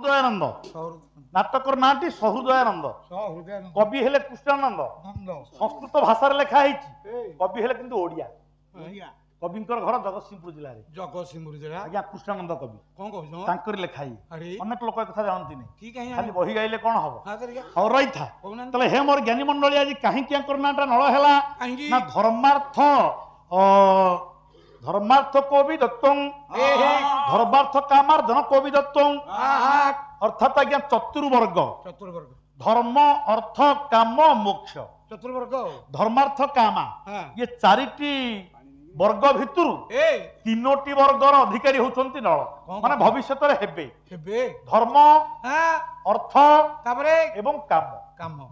ସହୃଦୟାନନ୍ଦ ନାଟକର ନାଁଟି ସହୃଦୟାନନ୍ଦ କବି ହେଲେ କୃଷ୍ଣାନନ୍ଦ ସଂସ୍କୃତ ଭାଷାରେ ଲେଖା ହେଇଛି କବି ହେଲେ କିନ୍ତୁ ଓଡ଼ିଆ କବିଙ୍କର ଘର ଜଗତସିଂହପୁର ଜିଲ୍ଲାରେ ଜଗତସିଂହପୁର ଜିଲ୍ଲା ଆଜ୍ଞା କୃଷ୍ଣାନନ୍ଦ କବି କଣ କହୁଛ ତାଙ୍କରି ଲେଖା ହେଇ ଅନେକ ଲୋକ କଥା ଜାଣନ୍ତିନି କି ଖାଲି ବହି ଗାଇଲେ କଣ ହବ ହଉ ରହିଥା ତାହେଲେ ହେ ମୋର ଜ୍ଞାନୀ ମଣ୍ଡଳୀ ଆଜି କାହିଁକି ଆଙ୍କର ନାଁଟା ନଳ ହେଲା ନା ଧର୍ମାର୍ଥ କବି ଦତ୍ତଂ ଧର୍ମାର୍ଥ କାମାର୍ଜନ କବି ଦତ୍ତଂ ଅର୍ଥାତ ଆଜ୍ଞା ଚତୁର୍ବର୍ଗ ଧର୍ମ ଅର୍ଥ କାମ ମୋକ୍ଷ ଚତୁର୍ବର୍ଗ ଧର୍ମାର୍ଥ କାମା ଇଏ ଚାରିଟି ବର୍ଗ ଭିତରୁ ତିନୋଟି ବର୍ଗର ଅଧିକାରୀ ହଉଛନ୍ତି ନଳ ମାନେ ଭବିଷ୍ୟତରେ ହେବେ ଧର୍ମ ଅର୍ଥ ଏବଂ କାମ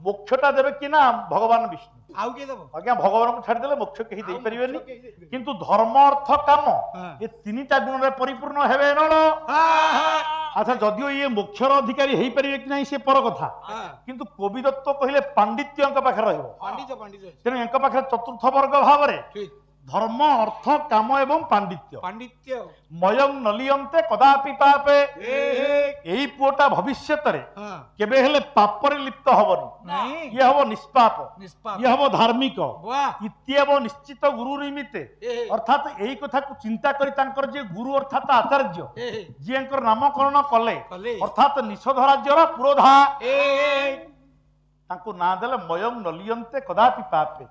ମୋକ୍ଷଟା ଦେବେ କି ନା ଭଗବାନ ବିଷ୍ଣୁ ଆଜ୍ଞା ଭଗବାନଙ୍କୁ ଛାଡ଼ିଦେଲେ ମୋକ୍ଷ କେହି ଦେଇପାରିବେନି କିନ୍ତୁ ଧର୍ମ ଅର୍ଥ କାମ ଏ ତିନିଟା ଗୁଣରେ ପରିପୂର୍ଣ୍ଣ ହେବେ ନଳ ଆଚ୍ଛା ଯଦିଓ ଇଏ ମୋକ୍ଷର ଅଧିକାରୀ ହେଇପାରିବେ କି ନାହିଁ ସେ ପର କଥା କିନ୍ତୁ କବିଦତ୍ତ କହିଲେ ପାଣ୍ଡିତ୍ୟ ୟାଙ୍କ ପାଖରେ ରହିବ ତେଣୁ ୟାଙ୍କ ପାଖରେ ଚତୁର୍ଥ ବର୍ଗ ଭାବରେ ଧର୍ମ ଅର୍ଥ କାମ ଏବଂ ପାଣ୍ଡିତ୍ୟ ମୟଂ ନଲିୟନ୍ତେ କଦାପି ପାପେ ଏଇ ପୁଅଟା ଭବିଷ୍ୟତରେ କେବେ ହେଲେ ପାପରେ ଲିପ୍ତ ହବନି ଇଏ ହବ ନିଷ୍ପାପ ଇଏ ହବ ଧାର୍ମିକ ଇତ୍ୟେବ ନିଶ୍ଚିତ ଗୁରୁ ନିମିତ୍ତେ ଅର୍ଥାତ ଏଇ କଥାକୁ ଚିନ୍ତା କରି ତାଙ୍କର ଯେ ଗୁରୁ ଅର୍ଥାତ ଆଚାର୍ଯ୍ୟ ଯିଏଙ୍କର ନାମକରଣ କଲେ ଅର୍ଥାତ ନିଷଧ ରାଜ୍ୟର ପୁରୋଧା ତାଙ୍କୁ ନାଁ ଦେଲେ ମୟଂ ନଲିୟନ୍ତେ କଦାପି ପାପେ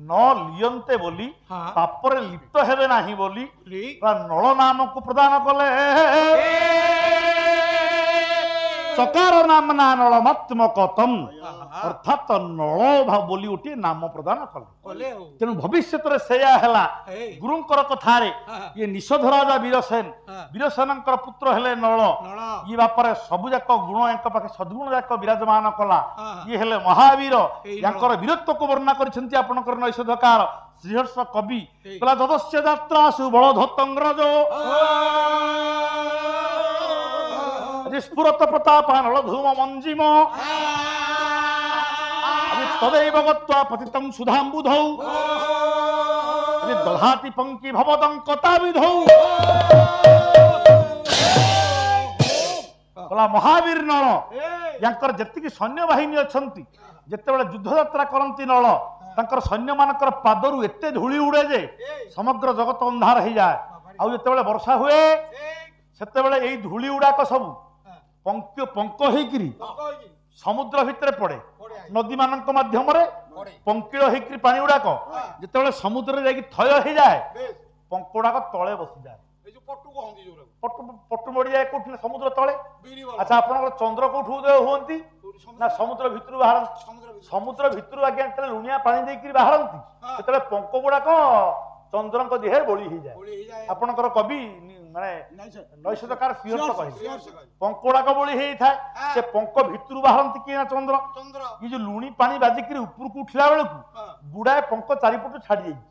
ନ ଲିୟନ୍ତେ ବୋଲି ପାପରେ ଲିପ୍ତ ହେବେ ନାହିଁ ବୋଲି ନଳ ନାମକୁ ପ୍ରଦାନ କଲେ ଚକାର ନାମନା ନଳମାତ୍ମକତମ୍ ଅର୍ଥାତ ନଳ ବୋଲି ଗୋଟିଏ ନାମ ପ୍ରଦାନ କଲେ ତେଣୁ ଭବିଷ୍ୟତରେ ସେଇଆ ହେଲା ଗୁରୁଙ୍କର କଥାରେ ଇଏ ନିଷଧ ରାଜା ବୀରସେନଙ୍କର ପୁତ୍ର ହେଲେ ନଳ ଇଏ ବାପରେ ସବୁ ଯାକ ଗୁଣ ୟାଙ୍କ ପାଖେ ସଦ୍ଗୁଣ ଯାକ ବିରାଜମାନ କଲା ଇଏ ହେଲେ ମହାବୀର ୟାଙ୍କର ବୀରତ୍ୱକୁ ବର୍ଣ୍ଣନା କରିଛନ୍ତି ଆପଣଙ୍କର ନୈଷଧକାର ଶ୍ରୀହର୍ଷ କବି କହିଲା ଯଦସ୍ୟ ଯାତ୍ରାସୁ ବଳଧୋତ୍ତଙ୍ଗ୍ରଜ ସ୍ଫୁରତ ପ୍ରତାପା ନଳ ଧୂମ ମଞ୍ଜିମ ତदैव ଗତ୍ୱା ପତିତଂ ସୁଧାମ୍ବୁଧୌ ଦଧାତି ପଙ୍କି ଭବଦଂ କତାବିଧୌ କହିଲା ମହାବୀର ନଳ ୟାଙ୍କର ଯେତିକି ସୈନ୍ୟବାହିନୀ ଅଛନ୍ତି ଯେତେବେଳେ ଯୁଦ୍ଧ ଯାତ୍ରା କରନ୍ତି ନଳ ତାଙ୍କର ସୈନ୍ୟମାନଙ୍କର ପାଦରୁ ଏତେ ଧୂଳି ଉଡ଼େ ଯେ ସମଗ୍ର ଜଗତ ଅନ୍ଧାର ହେଇଯାଏ ଆଉ ଯେତେବେଳେ ବର୍ଷା ହୁଏ ସେତେବେଳେ ଏଇ ଧୂଳି ଗୁଡାକ ସବୁ ପଙ୍କ ହେଇକିରି ସମୁଦ୍ର ଭିତରେ ପଡେ ନଦୀ ମାନଙ୍କ ମାଧ୍ୟମରେ ପଙ୍କିଳ ହେଇକିରି ପାଣି ଗୁଡାକ ଯେତେବେଳେ ସମୁଦ୍ରରେ ଯାଇକି ଥୟ ହେଇଯାଏ ପଙ୍କ ଗୁଡାକ ତଳେ ବସିଯାଏ ପଟୁ ମରିଯାଏ କୋଉଠି ସମୁଦ୍ର ତଳେ ଆଚ୍ଛା ଆପଣଙ୍କର ଚନ୍ଦ୍ର କୋଉଠୁ ଉଦୟ ହୁଅନ୍ତି ନା ସମୁଦ୍ର ଭିତରୁ ବାହାରନ୍ତି ସମୁଦ୍ର ଭିତରୁ ଆଜ୍ଞା ଯେତେବେଳେ ଲୁଣିଆ ପାଣି ଦେଇକିରି ବାହାରନ୍ତି ସେତେବେଳେ ପଙ୍କ ଗୁଡାକ ଚନ୍ଦ୍ରଙ୍କ ଦେହରେ ବୋଳି ହେଇଯାଏ ଆପଣଙ୍କର କବି ମାନେ ନୈଷଧକାର ଶ୍ରୀହର୍ଷ କହିଲେ ପଙ୍କ ଗୁଡାକ ବୋଳି ହେଇଥାଏ ସେ ପଙ୍କ ଭିତରୁ ବାହାରନ୍ତି କି ନା ଚନ୍ଦ୍ର ଇଏ ଯୋଉ ଲୁଣି ପାଣି ବାଜିକିରି ଉପରକୁ ଉଠିଲା ବେଳକୁ ଗୁଡାଏ ପଙ୍କ ଚାରିପଟୁ ଛାଡି ଯାଇଛି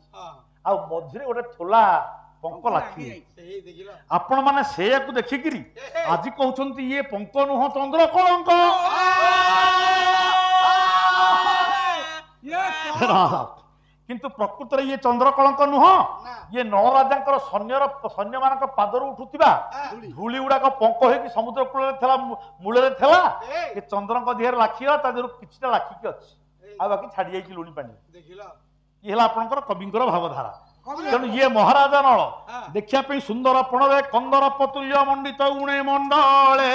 ଆଉ ମଝିରେ ଗୋଟେ ଠୋଲା ପଙ୍କ ଲାଖି ଆପଣ ମାନେ ସେଇଆକୁ ଦେଖିକିରି ଆଜି କହୁଛନ୍ତି ଇଏ ପଙ୍କ ନୁହଁ ଚନ୍ଦ୍ର କଳଙ୍କ କିନ୍ତୁ ପ୍ରକୃତରେ ଇଏ ଚନ୍ଦ୍ର କଳଙ୍କ ନୁହଁ ଇଏ ନଳ ରାଜାଙ୍କର ସୈନ୍ୟ ମାନଙ୍କ ପାଦରୁ ଉଠୁଥିବା ଧୂଳି ଗୁଡାକ ପଙ୍କ ହେଇକି ସମୁଦ୍ର କୂଳରେ ଥିଲା ମୂଳରେ ଥିଲା ଏ ଚନ୍ଦ୍ରଙ୍କ ଦେହରେ ଲାଖିଗଲା ତା ଦେହରୁ କିଛିଟା ଲାଖିକି ଅଛି ଆଉ ବାକି ଛାଡି ଯାଇଛି ଲୁଣି ପାଣି ଇଏ ହେଲା ଆପଣଙ୍କର କବିଙ୍କର ଭାବଧାରା ତେଣୁ ଇଏ ମହାରାଜା ନଳ ଦେଖିବା ପାଇଁ ସୁନ୍ଦର ପଣରେ କନ୍ଦର ପତୁଲ୍ୟ ମଣ୍ଡିତ ଉଣେ ମଣ୍ଡଳେ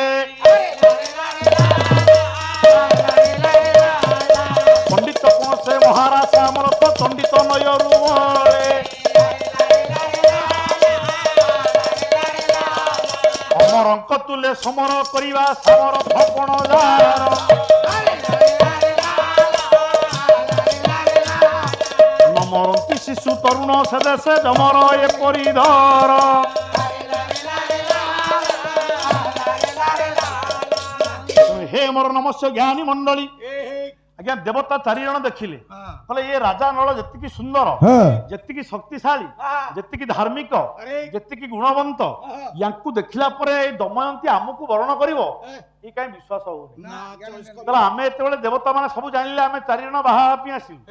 ପଣ୍ଡିତ ସେ ମହାରାଜ ଆମର ତ ଚଣ୍ଡିତ ନୟରୁ ଅମରଙ୍କ ତୁଲେ ସମର କରିବା ସମର ଧପଣ ନମରନ୍ତି ଶିଶୁ ତରୁଣ ସେ ଦେଶେ ଜମର ଏପରି ଧର ହେ ମୋର ନମସ୍ୟ ଜ୍ଞାନୀ ମଣ୍ଡଳୀ ଆଜ୍ଞା ଦେବତା 4 ଜଣ ଦେଖିଲେ କହିଲେ ଏ ରାଜା ନଳ ଯେତିକି ସୁନ୍ଦର ଯେତିକି ଶକ୍ତିଶାଳୀ ଯେତିକି ଧାର୍ମିକ ଯେତିକି ଗୁଣବନ୍ତ ୟାଙ୍କୁ ଦେଖିଲା ପରେ ଏଇ ଦମୟନ୍ତୀ ଆମକୁ ବରଣ କରିବ ଏ କାହିଁ ବିଶ୍ୱାସ ହଉନି ତାହେଲେ ଆମେ ଯେତେବେଳେ ଦେବତା ମାନେ ସବୁ ଜାଣିଲେ ଆମେ 4 ଜଣ ବାହା ହେବା ପାଇଁ ଆସିଲୁ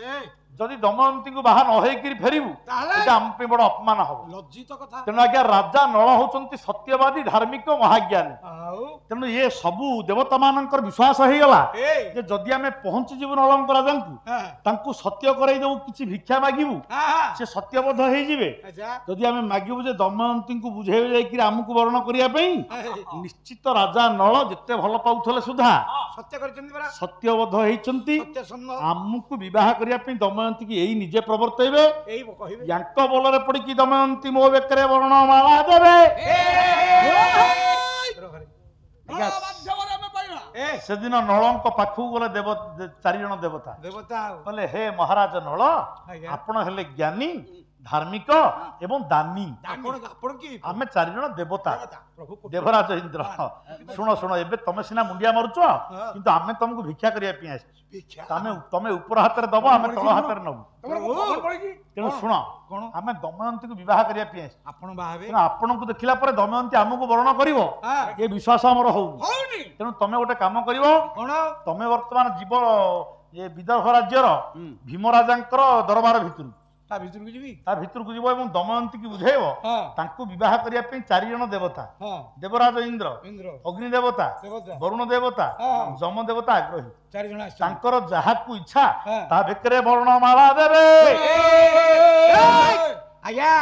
जदि दमयंती को बाहा न होइकिरी फेरिबु एटा हम पे बड़ अपमान हबो लज्जित कथा तेणु आज्ञा राजा नल होचंती सत्यवादी धार्मिक महाज्ञानी तेणु ये सबू देवता मानकर विश्वास हो गला जे जदि आमे पहुंची जीवु नलंक राजा तांकु सत्य करई देउ किछि भिक्षा मागिबु से सत्यबद्ध होई जिवे जदि आमे मागिबु जे दमयंती को बुझे जाई कि हमकु वर्ण करिया पई निश्चित राजा नल जते भल पाउथले सुधा सत्य करचंती बरा सत्यबद्ध होइचंती सत्य संग हमकु विवाह करिया पई दमयंती की एई निजे प्रवर्तैबे एई कहिबे यांक बोलरे पड़ी कि दमयंती मो बेकरे वर्णमाला देबे से दिन नलंक पाखु गले देव चारि जन देवता कहले हे महाराज नल आपण हेले ज्ञानी धार्मिक एवं दानी आमे चारि जन देवता देवराज इंद्र सुनो सुनो एबे तमे सिना मुंडिया मारुछ किंतु आमे तुमको भिक्षा करिया पई आछि तमे ऊपर हाथ रे दबो आमे तळ हाथ रे नबु तेणु शुण आमे दमयंती को विवाह करिया पई आछि आपण बाहाबे आपण को देखिला पर दमयंती हमको वर्ण करिवो ए विश्वास हमर होउनी तेणु तमे गोटे काम करिवो तमे वर्तमान जीव ये विदर्भ राज्यर भीम राजांकर दरबार भितरु ता भितर को जीवो एवं दमयंती की बुझेइबो तांको विवाह करिया पे चारि जन देवता देवराज इंद्र अग्नि देवता वरुण देवता जम देवता आग्रही चारि जन तांकर जाहाकू इच्छा ता भिकरे वर्णमाला देबे आया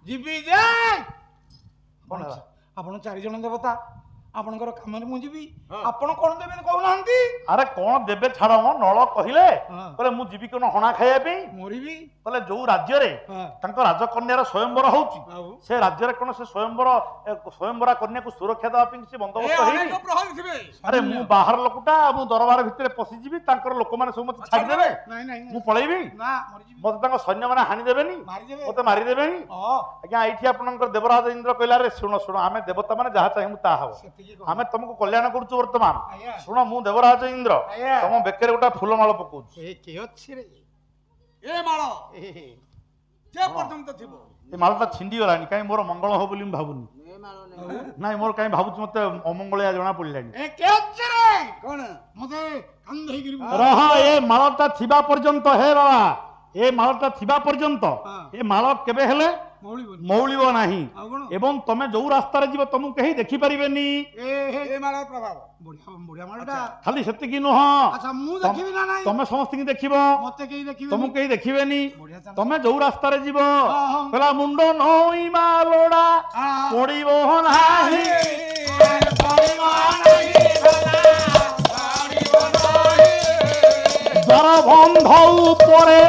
जीवी जाय आपण चारि जन देवता आपनकर काम रे मु जीवी आपण कोन देबे कहउनांती अरे कोन देबे छाड़ म नळ कहिले कहले मु जीवी कोन हणा खाइया पे मोरीबी कहले जो राज्य रे तांको राजकन्यार स्वयंवर होउची से राज्य रे कोन से स्वयंवरा कन्या को सुरक्षा देबा पे से बंदोबस्त हेई अरे मु बाहर लोकटा मु दरबार भितरे पसी जीवी तांकर लोक माने सब मते छाडी देबे नहीं मु पळेबी ना मोरीबी मते तांको सैन्य माने हानि देबेनी मते मारी देबेनी आज्ञा एठी आपनकर देवराज इंद्र कहला रे सुनो सुनो आमे देवता माने जहा चाहि ता हबो आमे तुमको कल्याण करूछु वर्तमान सुनो मु देवराज इंद्र तुम बेकरे गोटा फूलमाଳ पकाउछु ए के अछि रे ए माळ जे पर्यंत थिबो ए माळटा छिंडी गलानी काई मोर मंगल हो बोली भाबुनी ए माळ नाही मोर काई भाबुछ मते अमंगलिया जणा पड़िलानी ए के अछि रे कोन मते कंधई गिरी रह ए माळटा थिबा पर्यंत हे बाबा ए माळटा थिबा पर्यंत ए माळ केबे हेले मौलिबो नाही एवं तमे जो रास्ता रे जीव तुम कहीं देखि परिबेनी ए माळ प्रभाव बढ़िया बढ़िया माळटा खाली सेति की नुह अच्छा मु देखिबी ना नाही तमे समस्त की देखिबो मते केही देखिबी तुम कहीं देखिबेनी तमे जो रास्ता रे जीव कहला मुंड नई मालोडा पड़िबो नाही पड़िबो नाही पड़िबो नाही द्वार बंध ऊपरे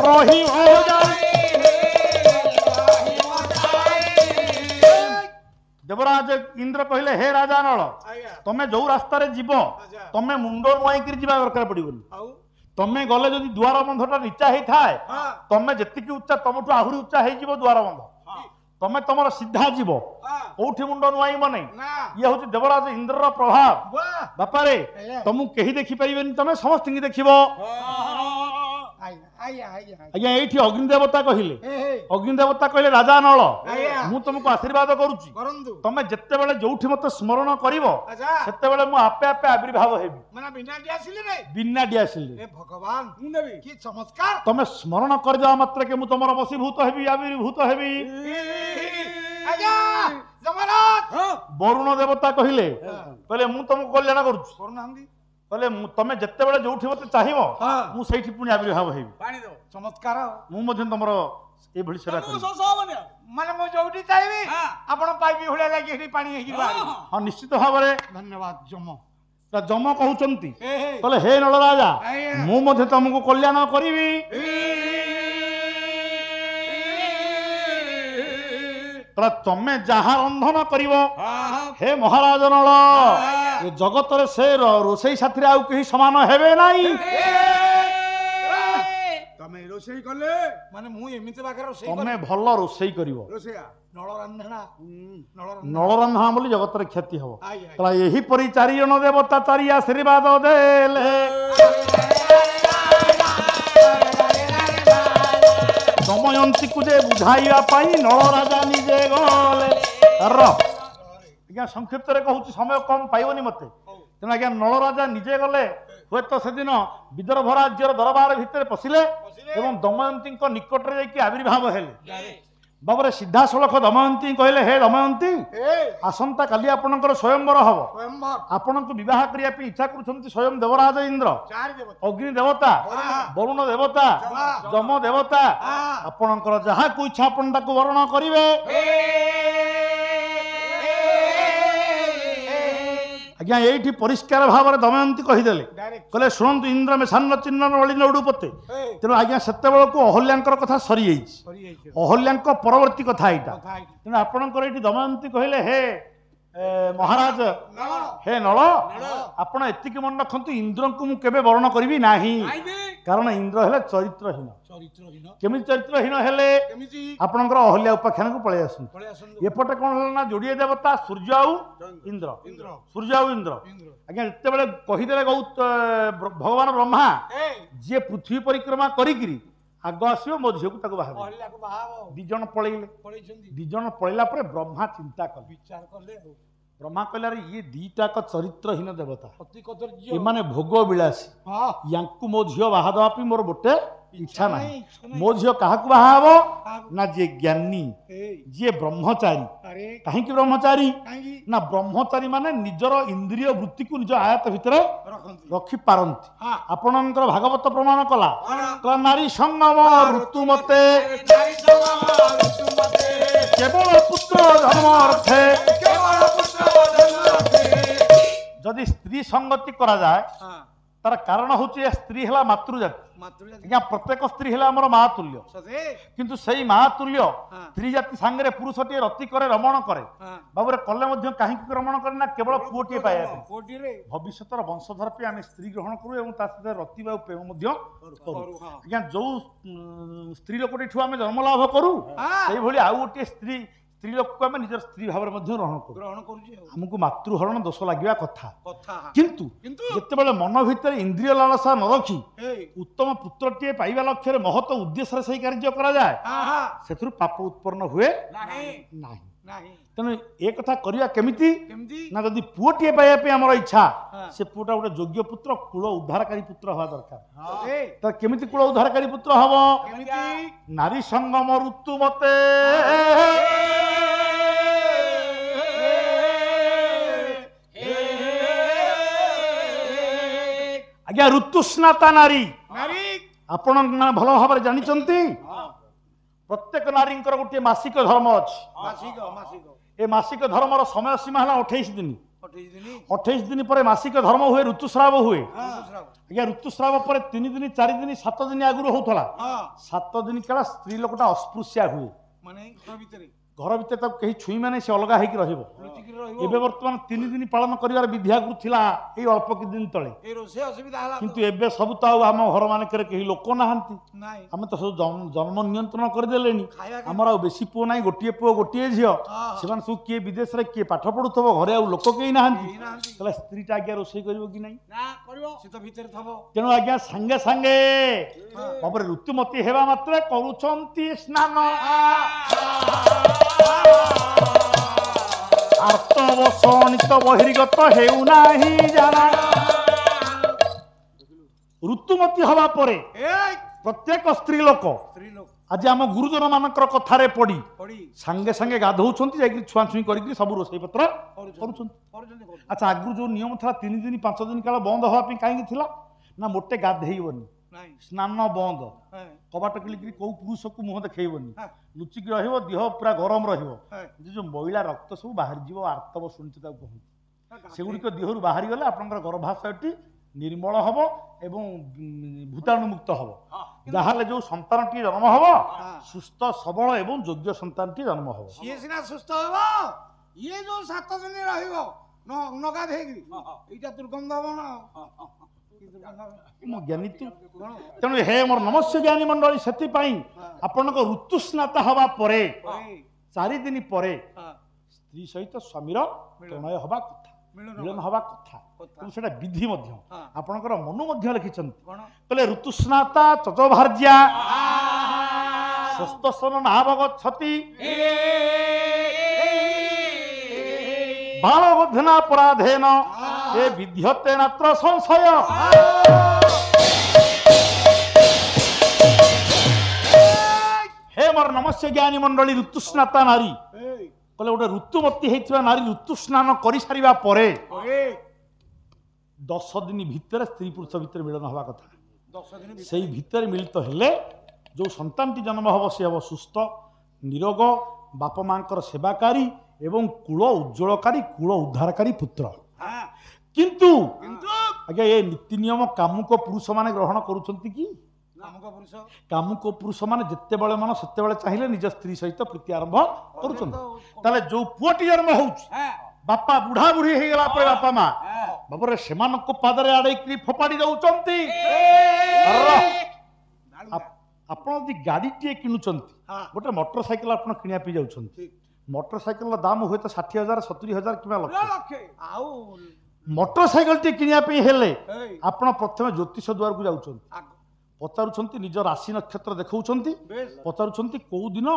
रही हो जाई देवराज इंद्र कहले हे राजा नल तमे जो रास्ता रे जीव तमे मुंड नुआई कर जीवा दरकार पड़िबनी तमे गले जदि द्वार बंधटा नीचा हेई थाए तमे जतिकी उच्चा तमठु आहुरी उच्चा हेई जीव द्वार बंध तमे तमर सीधा जीव कोठी मुंड नुआई मने ये होची देवराज इंद्र रो प्रभाव बापा रे तुम केही देखि परिबेनी तमे समस्त की देखिबो आज्ञा एठी अग्नि देवता कहले राजा नल मु तुमको आशीर्वाद करूची तमे जत्ते बेले जोठी मते स्मरण करिवो सेते बेले मु आपे आपे आविर्भाव हेबी माने बिना डियासिले ए भगवान मु देबी की चमत्कार तमे स्मरण कर जा मात्र के मु तमर वशीभूत हेबी आविर्भूत हेबी आज्ञा जमराज वरुण देवता कहले मु तुमको कल्याण करूची करूनांदी कहले तमे जत्ते बेले जोठी मते चाहिबो मु सेठी पुनी आविर्भाव हेबी पानी दो चमत्कार मु मधे तमर ए भली सेवा करी माने मु जोठी चाहिबी आपण पाइबी होले लागि हेठी पानी हेकी बारी हां निश्चित भाबरे धन्यवाद जम जम कहउचंती कहले हे नल राजा मु मधे तुमको कल्याण करिवि कहला तमे जहा रंधन करिवो हे महाराज नल ये जगत रे से रोसई साथी आउ कहीं समान हेबे नाही तमे रोसई करले माने मु एमिते बाकर रोसई तमे भलो रोसई करिवो रोसैया नळ रांधणा नळ रांधणा बोली जगत रे क्षति हबो कहला एही परि चारि जन देवता चारि आशीर्वाद देले दमयंती को जे बुझाइया पाई नळ राजा निजे गले र संक्षिप्त रे कहूँ समय कम पाइबनी मते ତେଣୁ ଆଜ୍ଞା ନଳ ରାଜା ନିଜେ ଗଲେ ହୁଏତ ସେଦିନ ବିଦର୍ଭ ରାଜ୍ୟର ଦରବାର ଭିତରେ ପଶିଲେ ଏବଂ ଦମୟନ୍ତୀଙ୍କ ନିକଟରେ ଯାଇକି ଆବିର୍ଭାବ ହେଲେ। ବାବୁରେ ସିଧାସଳଖ ଦମୟନ୍ତୀ କହିଲେ, ହେ ଦମୟନ୍ତୀ, ଆସନ୍ତା କାଲି ଆପଣଙ୍କର ସ୍ୱୟଂବର ହବ। ଆପଣଙ୍କୁ ବିବାହ କରିବା ପାଇଁ ଇଚ୍ଛା କରୁଛନ୍ତି ସ୍ୱୟଂ ଦେବରାଜ ଇନ୍ଦ୍ର, ଅଗ୍ନି ଦେବତା, ବରୁଣ ଦେବତା, ଯମ ଦେବତା। ଆପଣଙ୍କର ଯାହାକୁ ଇଚ୍ଛା ଆପଣ ତାକୁ ବରଣ କରିବେ। ଆଜ୍ଞା ଏଇଠି ପରିଷ୍କାର ଭାବରେ ଦମୟନ୍ତୀ କହିଦେଲେ, କହିଲେ ଶୁଣନ୍ତୁ ଇନ୍ଦ୍ର ମେସାନ୍ନ ଚିହ୍ନ ନଳି ନୌଡୁପତେ। ତେଣୁ ଆଜ୍ଞା ସେତେବେଳକୁ ଅହଲ୍ୟାଙ୍କର କଥା ସରିଯାଇଛି, ଅହଲ୍ୟାଙ୍କ ପରବର୍ତ୍ତୀ କଥା ଏଇଟା। ତେଣୁ ଆପଣଙ୍କର ଏଇଠି ଦମୟନ୍ତୀ କହିଲେ, ହେ ମହାରାଜ, ହେ ନଳ, ଆପଣ ଏତିକି ମନେ ରଖନ୍ତୁ ଇନ୍ଦ୍ରଙ୍କୁ ମୁଁ କେବେ ବରଣ କରିବି ନାହିଁ, କାରଣ ଇନ୍ଦ୍ର ହେଲେ ଚରିତ୍ରହୀନ। କେମିତି ଚରିତ୍ରହୀନ ହେଲେ? ଆପଣଙ୍କର ଅହଲ୍ୟା ଉପାଖ୍ୟାନକୁ ପଳେଇ ଆସନ୍ତୁ। ଏପଟେ କଣ ହେଲା ନା ଯୋଡ଼ିଏ ଦେବତା ସୂର୍ଯ୍ୟ ଆଉ ଇନ୍ଦ୍ର, ସୂର୍ଯ୍ୟ ଆଉ ଇନ୍ଦ୍ର। ଆଜ୍ଞା ଯେତେବେଳେ କହିଦେଲେ ଭଗବାନ ବ୍ରହ୍ମା ଯିଏ ପୃଥିବୀ ପରିକ୍ରମା କରିକିରି ଆଗ ଆସିବ ମୋ ଝିଅକୁ ତାକୁ ବାହା ଦି ଜଣ ପଳେଇଲେ। ଦି ଜଣ ପଳେଇଲା ପରେ ବ୍ରହ୍ମା ଚିନ୍ତା କଲେ, ବିଚାର କଲେ। ବ୍ରହ୍ମା କହିଲା ଇଏ ଦିଟାକ ଚରିତ୍ରହୀନ ଦେବତା, ଏମାନେ ଭୋଗ ବିଳାସୀ, ୟାଙ୍କୁ ମୋ ଝିଅ ବାହା ଦେବା ପାଇଁ ମୋର ଗୋଟେ ଇଚ୍ଛା ନାହିଁ। ମୋ ଝିଅ କାହାକୁ ବାହା ହବ ନା ଯିଏ ଜ୍ଞାନୀ, ଯିଏ ବ୍ରହ୍ମଚାରୀ। କାହିଁକି ବ୍ରହ୍ମଚାରୀ? ନା ବ୍ରହ୍ମଚାରୀ ମାନେ ନିଜର ଇନ୍ଦ୍ରିୟ ବୃତ୍ତିକୁ ନିଜ ଆୟତ ଭିତରେ ରଖିପାରନ୍ତି। ଆପଣଙ୍କର ଭାଗବତ ପ୍ରମାଣ କଲା, ନାରୀ ସଙ୍ଗମ ଋତୁ ମତେ କେବଳ ପୁତ୍ର ଧର୍ମ ଅର୍ଥେ। ଯଦି ସ୍ତ୍ରୀ ସଙ୍ଗତି କରାଯାଏ ତାର କାରଣ ହଉଛି ସ୍ତ୍ରୀ ହେଲା ମାତୃଜାତି। ଆଜ୍ଞା ପ୍ରତ୍ୟେକ ସ୍ତ୍ରୀ ହେଲା ଆମର ମା ତୁଲ୍ୟ, କିନ୍ତୁ ସେଇ ମା ତୁଲ୍ୟ ସ୍ତ୍ରୀ ଜାତି ସାଙ୍ଗରେ ପୁରୁଷଟିଏ ରତି କରେ, ରମଣ କରେ। ବାବୁରେ କଲେ ମଧ୍ୟ କାହିଁକି ରମଣ କରେ ନା କେବଳ ପୁଅଟିଏ ପାଇବା ପାଇଁ। ଭବିଷ୍ୟତର ବଂଶଧର ପାଇଁ ଆମେ ସ୍ତ୍ରୀ ଗ୍ରହଣ କରୁ ଏବଂ ତା ସହିତ ରତି ବା ପ୍ରେମ ମଧ୍ୟ କରୁ। ଆଜ୍ଞା ଯୋଉ ସ୍ତ୍ରୀ ଲୋକଟିଠୁ ଆମେ ଜନ୍ମ ଲାଭ କରୁ ସେଇଭଳି ଆଉ ଗୋଟିଏ ସ୍ତ୍ରୀ ଲୋକକୁ ଆମେ ନିଜର ସ୍ତ୍ରୀ ଭାବରେ ମଧ୍ୟ ଗ୍ରହଣ କରୁ। ଆମକୁ ମାତୃହରଣ ଦୋଷ ଲାଗିବା କଥା। କିନ୍ତୁ ଯେତେବେଳେ ମନ ଭିତରେ ଇନ୍ଦ୍ରିୟ ଲାଳସା ନ ରଖି ଉତ୍ତମ ପୁତ୍ରଟିଏ ପାଇବା ଲକ୍ଷ୍ୟରେ ମହତ ଉଦ୍ଦେଶ୍ୟରେ ସେହି କାର୍ଯ୍ୟ କରାଯାଏ ସେଥିରୁ ପାପ ଉତ୍ପନ୍ନ ହୁଏ ନାହିଁ। ତେଣୁ ଏ କଥା କରିବା କେମିତି ନା ଯଦି ପୁଅଟିଏ ପାଇବା ପାଇଁ ଆମର ଇଚ୍ଛା, ସେ ପୁଅଟା ଗୋଟେ ଯୋଗ୍ୟ ପୁତ୍ର, କୂଳ ଉଦ୍ଧାରକାରୀ ପୁତ୍ର ହବା ଦରକାର। ତ କେମିତି କୂଳ ଉଦ୍ଧାରକାରୀ ପୁତ୍ର ହବ? ନାରୀ ସଙ୍ଗମ ଋତୁ ମତେ ଆଜ୍ଞା ଋତୁସ୍ନାତା ନାରୀ। ଆପଣ ଭଲ ଭାବରେ ଜାଣିଛନ୍ତି ପ୍ରତ୍ୟେକ ନାରୀଙ୍କର ଗୋଟିଏ ମାସିକ ଧର୍ମ ଅଛି। ଏ ମାସିକ ଧର୍ମର ସମୟ ସୀମା ହେଲା 28 ଦିନ। 28 ଦିନ ପରେ ମାସିକ ଧର୍ମ ହୁଏ, ଋତୁସ୍ରାବ ହୁଏ। ଆଜ୍ଞା ଋତୁସ୍ରାବ ପରେ 3 ଦିନ 4 ଦିନ 7 ଦିନ ଆଗରୁ ହଉଥିଲା। 7 ଦିନ କାଳ ସ୍ତ୍ରୀ ଲୋକଟା ଅସ୍ପୃଶ୍ୟା ହୁଏ, ଘର ଭିତରେ ତାକୁ କେହି ଛୁଇଁବେ ନାହିଁ, ସେ ଅଲଗା ହେଇକି ରହିବ। ଏବେ ବର୍ତ୍ତମାନ 3 ଦିନ ପାଳନ କରିବାର ବିଧି ଆଗରୁ ଥିଲା ଏଇ ଅଳ୍ପ କିଛି ଦିନ ତଳେ, କିନ୍ତୁ ଏବେ ସବୁ ତ ଆଉ ଆମ ଘର ମାନଙ୍କରେ କେହି ଲୋକ ନାହାନ୍ତି, ଆମେ ତ ସବୁ ଜନ୍ମ ନିୟନ୍ତ୍ରଣ କରିଦେଲେଣି। ଆମର ଆଉ ବେଶୀ ପୁଅ ନାହିଁ, ଗୋଟିଏ ପୁଅ ଗୋଟିଏ ଝିଅ। ସେମାନେ ସବୁ କିଏ ବିଦେଶରେ, କିଏ ପାଠ ପଢୁଥିବ, ଘରେ ଆଉ ଲୋକ କେହି ନାହାନ୍ତି। ତାହେଲେ ସ୍ତ୍ରୀଟା ଆଜ୍ଞା ରୋଷେଇ କରିବ କି ନାହିଁ? ତେଣୁ ଆଜ୍ଞା ସାଙ୍ଗେ ସାଙ୍ଗେ ତାପରେ ଋତୁମତୀ ହେବା ମାତ୍ରେ କରୁଛନ୍ତି ସ୍ନାନ। ଆର୍ତ୍ତବସଣିତ ବହିର୍ଗତ ହେଉନାହିଁ ଜାଣା। ଋତୁମତୀ ହବା ପରେ ପ୍ରତ୍ୟେକ ସ୍ତ୍ରୀ ଲୋକ ଆଜି ଆମ ଗୁରୁଜନ ମାନଙ୍କର କଥାରେ ପଡି ସାଙ୍ଗେ ସାଙ୍ଗେ ଗାଧଉଛନ୍ତି, ଯାଇକି ଛୁଆଁଛୁଇଁ କରିକି ସବୁ ରୋଷେଇ ପତ୍ର କରୁଛନ୍ତି। ଆଚ୍ଛା ଆଗରୁ ଯୋଉ ନିୟମ ଥିଲା 3 ଦିନ 5 ଦିନ କାଳ ବନ୍ଦ ହବା ପାଇଁ କାହିଁକି ଥିଲା ନା ମୋଟେ ଗାଧେଇବନି, ସ୍ନାନ ବନ୍ଦ, କବାଟ କିଳିକିରି କୋଉ ପୁରୁଷକୁ ମୁହଁ ଦେଖେଇବନି, ଲୁଚିକି ରହିବ, ଦେହ ପୁରା ଗରମ ରହିବ। ଯୋଉ ମଇଳା ରକ୍ତ ସବୁ ବାହାରି ଯିବ, ଆର୍ତ୍ତବ ଶୁଣିଛି ତାକୁ କହନ୍ତି, ସେଗୁଡିକ ଦେହରୁ ବାହାରି ଗଲେ ଆପଣଙ୍କର ଗର୍ଭାଶୟଟି ନିର୍ମଳ ହବ ଏବଂ ଭୂତାଣୁ ମୁକ୍ତ ହବ। ଯାହାହେଲେ ଯୋଉ ସନ୍ତାନଟି ଜନ୍ମ ହବ ସୁସ୍ଥ ସବଳ ଏବଂ ଯୋଗ୍ୟ ସନ୍ତାନଟି ଜନ୍ମ ହବ। ସିଏ ସିନା ସୁସ୍ଥ ହବ, ଇଏ ଯୋଉ 7 ଦିନ ରହିବ ନଗାଧେଇକି ଏଇଟା ଦୁର୍ଗନ୍ଧ ହବ ନା। ଜ୍ଞାନୀ ତେଣୁ ହେ ମୋର ନମସ୍ୟ ଜ୍ଞାନୀ ମଣ୍ଡଳୀ, ସେଥିପାଇଁ ଆପଣଙ୍କ ଋତୁସ୍ନାତା ହବା ପରେ 4 ଦିନ ପରେ ସ୍ତ୍ରୀ ସହିତ ସ୍ୱାମୀର ପ୍ରଣୟ ହବା କଥା, ମିଳନ ହବା କଥା। ସେଟା ବିଧି ମଧ୍ୟ ଆପଣଙ୍କର ମନୁ ମଧ୍ୟ ଲେଖିଛନ୍ତି। କହିଲେ ଋତୁସ୍ନାତା ଚଚଭାର୍ଯ୍ୟା ସ୍ୱସ୍ତସନ ନାବଗଚ୍ଛତି ବାଳବଧ୍ନା ପରାଧେନ ଏ ବିଧ୍ୟତେ ନାତ୍ର ସଂଶୟ। हे मोर नमस्य ज्ञानी मंडली ऋतुस्नाता नारी कहले गोटे ऋतुमती होइथिबा नारी ऋतु स्नान करि सारिबा परे 10 दिन भितर स्त्री पुरुष भितर मिलन हवा कथा। 10 दिन सेई भितर मिलित हेले जो संतानटी जन्म हब से हब सुस्थ निरोग बापा मांकर सेवाकारी एवं कुल उज्ज्वलकारी कुल उद्धारकारी पुत्र। किंतु आज्ञा ये नीति नियम कामुक पुरुष माने ग्रहण करूछंती कि कामुक पुरुष माने जेते बेले मन सेते बेले चाहिए निज स्त्री सहित प्रीति आरंभ करूछंती। ताले जो पुओटी जन्म होउछ बापा बुढ़ा बुढ़ी हे गला पर बापा मां बाबरे सेमानको पादरे आडे कि फोपाडी दउचंती। आपण जि गाड़ी टे किनुचंती गोटे मोटरसाइकिल आपण किनिया पी जाउचंती मोटरसाइकिल दाम हुए तो 60,000 70,000 किंवा लक्ष मोटरसाइकिल टे किनिया पे हेले आपण प्रथमे ज्योतिष द्वार को जाउचंती पचारुछंती निज राशि नक्षत्र देखौछंती पचारुछंती को दिन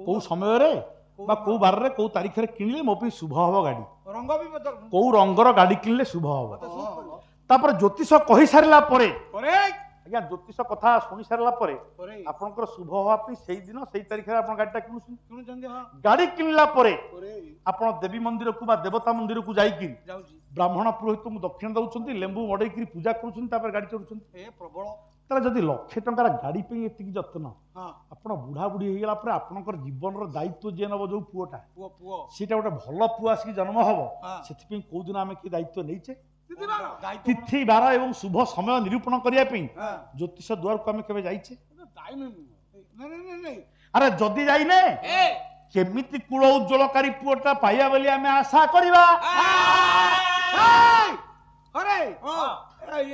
को समय रे बा को बार रे को तारीख रे किनले मो पे शुभ हबो गाड़ी रंग भी बदल को रंगर गाड़ी किनले शुभ हबो तापर ज्योतिष कहि सारला परे आज्ञा ज्योतिष कथा सुनि सारला परे आपनकर शुभ हवा पे सेही दिन सेही तारीख रे आपन गाड़ीटा किनुछन गाड़ी किनला परे आपन देवी मंदिर को बा देवता मंदिर को जाई कि ब्राह्मण पुरोहित को दक्षिण दउछंती लेंबू मडई कि पूजा करूछन तापर गाड़ी चढुछन ए प्रबल ताले जदि लक्षे टंकार गाड़ी पे एतिकी जत्न आपण बुढ़ा बुढ़ी हो गला पर आपनकर जीवन रो दायित्व जे नबो जो पुओटा पुओ सीटा गोटे भल पुआ आसी जन्म हबो सेति पे को दिन आमे की दायित्व नैचे तिथि बार एवं शुभ समय निरूपण करिया पे ज्योतिष द्वार को आमे केबे जाइछे अरे जदि जाइने केमिति कुल उज्ज्वलकारी पुओटा पाइया बोली आमे आशा करिबा अरे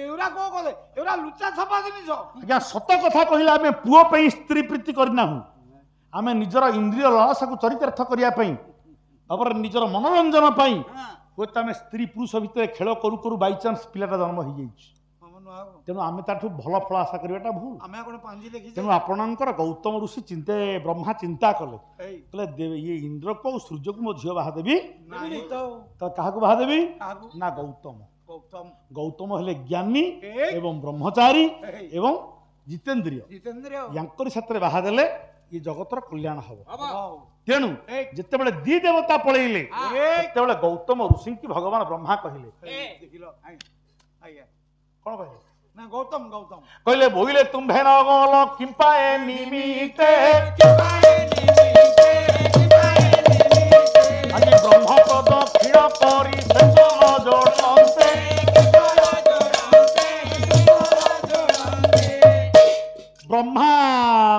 एउरा को कोले एउरा लुचा छपा जिनिस आज्ञा सत कथा कहिला आमे पुओ पे स्त्री प्रीति करना हूं आमे निजर इंद्रिय लालसा को चरितार्थ करिया पई अबर निजर मनोरंजन पई होत आमे स्त्री पुरुष भितर खेल करू करू बाय चांस पिलाटा जन्म हो जाइछ तेणु आमे ताठू भल फल आशा करबाटा भूल आमे कोन पांजी देखि तेणु आपणकर गौतम ऋषि चिंते ब्रह्मा चिंता कले कहले ये इंद्र को सूर्य को मो झियो बाहा देबी नाही तो काहा को बाहा देबी ना गौतम गौतम हेले ज्ञानी एवं ब्रह्मचारी एवं जितेंद्रिय यांकर क्षेत्र बाहा देले ये जगतर कल्याण हबो तेणु जेते बेले दी देवता पळेइले सेते बेले गौतम ऋषि की भगवान ब्रह्मा कहिले देखिलो आया कोन कहिले ना गौतम कहले बोइले तुम्भे न गल किंपाए निमिते आगे ब्रह्म प्रदक्षिण करी सेचन जोड़ते ब्रह्मा